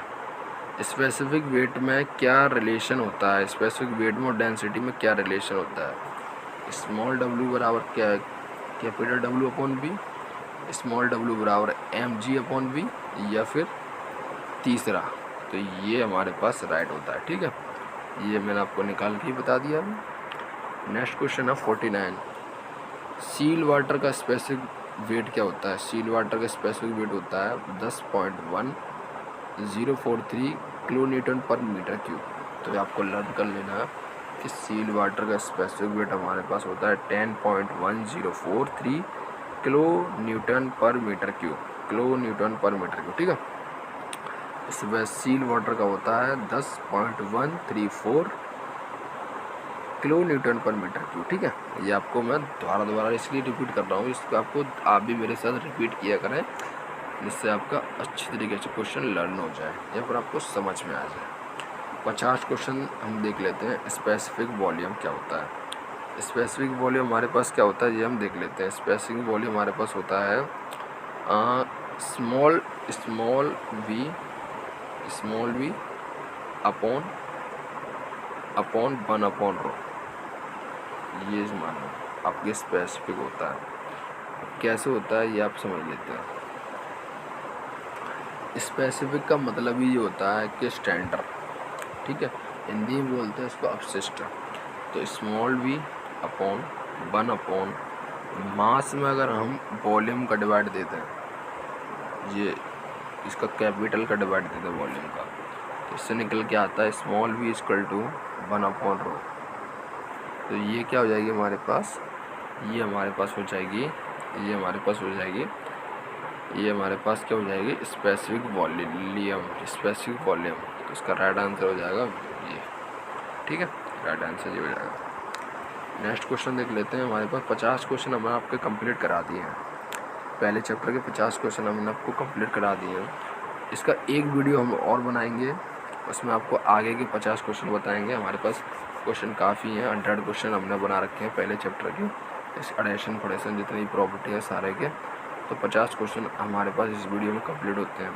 Specific weight में क्या रिलेशन होता है? स्पेसिफिक वेट में और डेंसिटी में क्या रिलेशन होता है? स्मॉल w बराबर क्या है? Capital W upon v। Small w बराबर mg अपॉन v, या फिर तीसरा, तो ये हमारे पास राइट होता है। ठीक है, ये मैंने आपको निकाल के ही बता दिया अभी। नेक्स्ट क्वेश्चन है 49। सील वाटर का स्पेसिफिक वेट क्या होता है? सील वाटर का स्पेसिफिक वेट होता है 10.1043 किलो न्यूटन पर मीटर क्यूब। तो आपको लर्न कर लेना है कि सील वाटर का स्पेसिफिक वेट हमारे पास होता है 10.1043 किलो न्यूटन पर मीटर क्यूब, किलो न्यूटन पर मीटर क्यूब। ठीक है, इसमें सील वाटर का होता है 10.134 किलो न्यूटन पर मीटर क्यूब। ठीक है, ये आपको मैं दोबारा इसलिए रिपीट कर रहा हूँ, इसको आपको आप भी मेरे साथ रिपीट किया करें, जिससे आपका अच्छी तरीके से क्वेश्चन लर्न हो जाए या फिर आपको समझ में आ जाए। 50 क्वेश्चन हम देख लेते हैं। स्पेसिफिक वॉल्यूम क्या होता है? स्पेसिफिक वॉल्यूम हमारे पास क्या होता है ये हम देख लेते हैं। स्पेसिफिक वॉल्यूम हमारे पास होता है स्मॉल वी अपॉन 1/ρ, ये मानो आपके स्पेसिफिक होता है। कैसे होता है ये आप समझ लेते हैं। स्पेसिफिक का मतलब ही ये होता है कि स्टैंडर्ड, ठीक है, हिंदी में बोलते हैं इसको अपशिष्ट। तो स्मॉल वी अपॉन 1 मास में अगर हम वॉल्यूम का डिवाइड देते हैं, ये इसका कैपिटल का डिवाइड देते हैं वॉल्यूम का, तो इससे निकल के आता है स्मॉल वी इक्वल टू 1/ρ। तो ये क्या हो जाएगी हमारे पास, ये हमारे पास हो जाएगी क्या हो जाएगी स्पेसिफिक वॉल्यूम। तो इसका राइट आंसर हो जाएगा ये, ठीक है, राइट आंसर ये हो जाएगा। नेक्स्ट क्वेश्चन देख लेते हैं। हमारे पास 50 क्वेश्चन हमने आपके कंप्लीट करा दिए हैं। पहले चैप्टर के 50 क्वेश्चन हमने आपको कंप्लीट करा दिए हैं। इसका एक वीडियो हम और बनाएंगे, उसमें आपको आगे के 50 क्वेश्चन बताएंगे। हमारे पास क्वेश्चन काफ़ी हैं, 100 क्वेश्चन हमने बना रखे हैं पहले चैप्टर के, इस एडिशन फोडेशन जितनी प्रॉपर्टी है सारे के। तो 50 क्वेश्चन हमारे पास इस वीडियो में कंप्लीट होते हैं।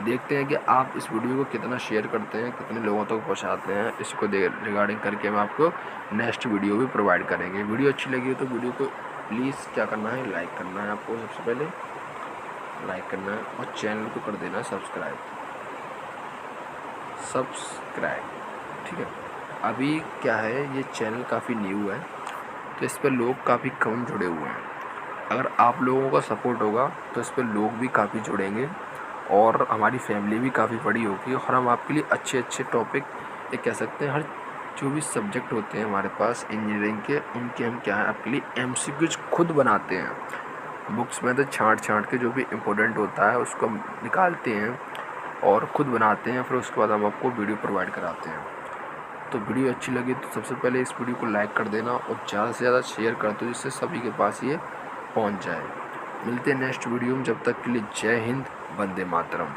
देखते हैं कि आप इस वीडियो को कितना शेयर करते हैं, कितने लोगों तक पहुंचाते हैं। इसको रिगार्डिंग करके हम आपको नेक्स्ट वीडियो भी प्रोवाइड करेंगे। वीडियो अच्छी लगी हो तो वीडियो को प्लीज़ क्या करना है, लाइक करना है। आपको सबसे पहले लाइक करना है और चैनल को कर देना सब्सक्राइब, ठीक है। अभी क्या है, ये चैनल काफ़ी न्यू है तो इस पर लोग काफ़ी कम जुड़े हुए हैं। अगर आप लोगों का सपोर्ट होगा तो इस पर लोग भी काफ़ी जुड़ेंगे और हमारी फैमिली भी काफ़ी बड़ी होगी और हम आपके लिए अच्छे टॉपिक, ये कह सकते हैं, हर जो भी सब्जेक्ट होते हैं हमारे पास इंजीनियरिंग के, उनके हम क्या है आपके लिए MCQs खुद बनाते हैं। बुक्स में तो छांट के जो भी इम्पोर्टेंट होता है उसको हम निकालते हैं और ख़ुद बनाते हैं, फिर उसके बाद हम आपको वीडियो प्रोवाइड कराते हैं। तो वीडियो अच्छी लगी तो सबसे पहले इस वीडियो को लाइक कर देना और ज़्यादा से ज़्यादा शेयर कर दो जिससे सभी के पास ये पहुंच जाए। मिलते हैं नेक्स्ट वीडियो में, जब तक के लिए जय हिंद, वंदे मातरम।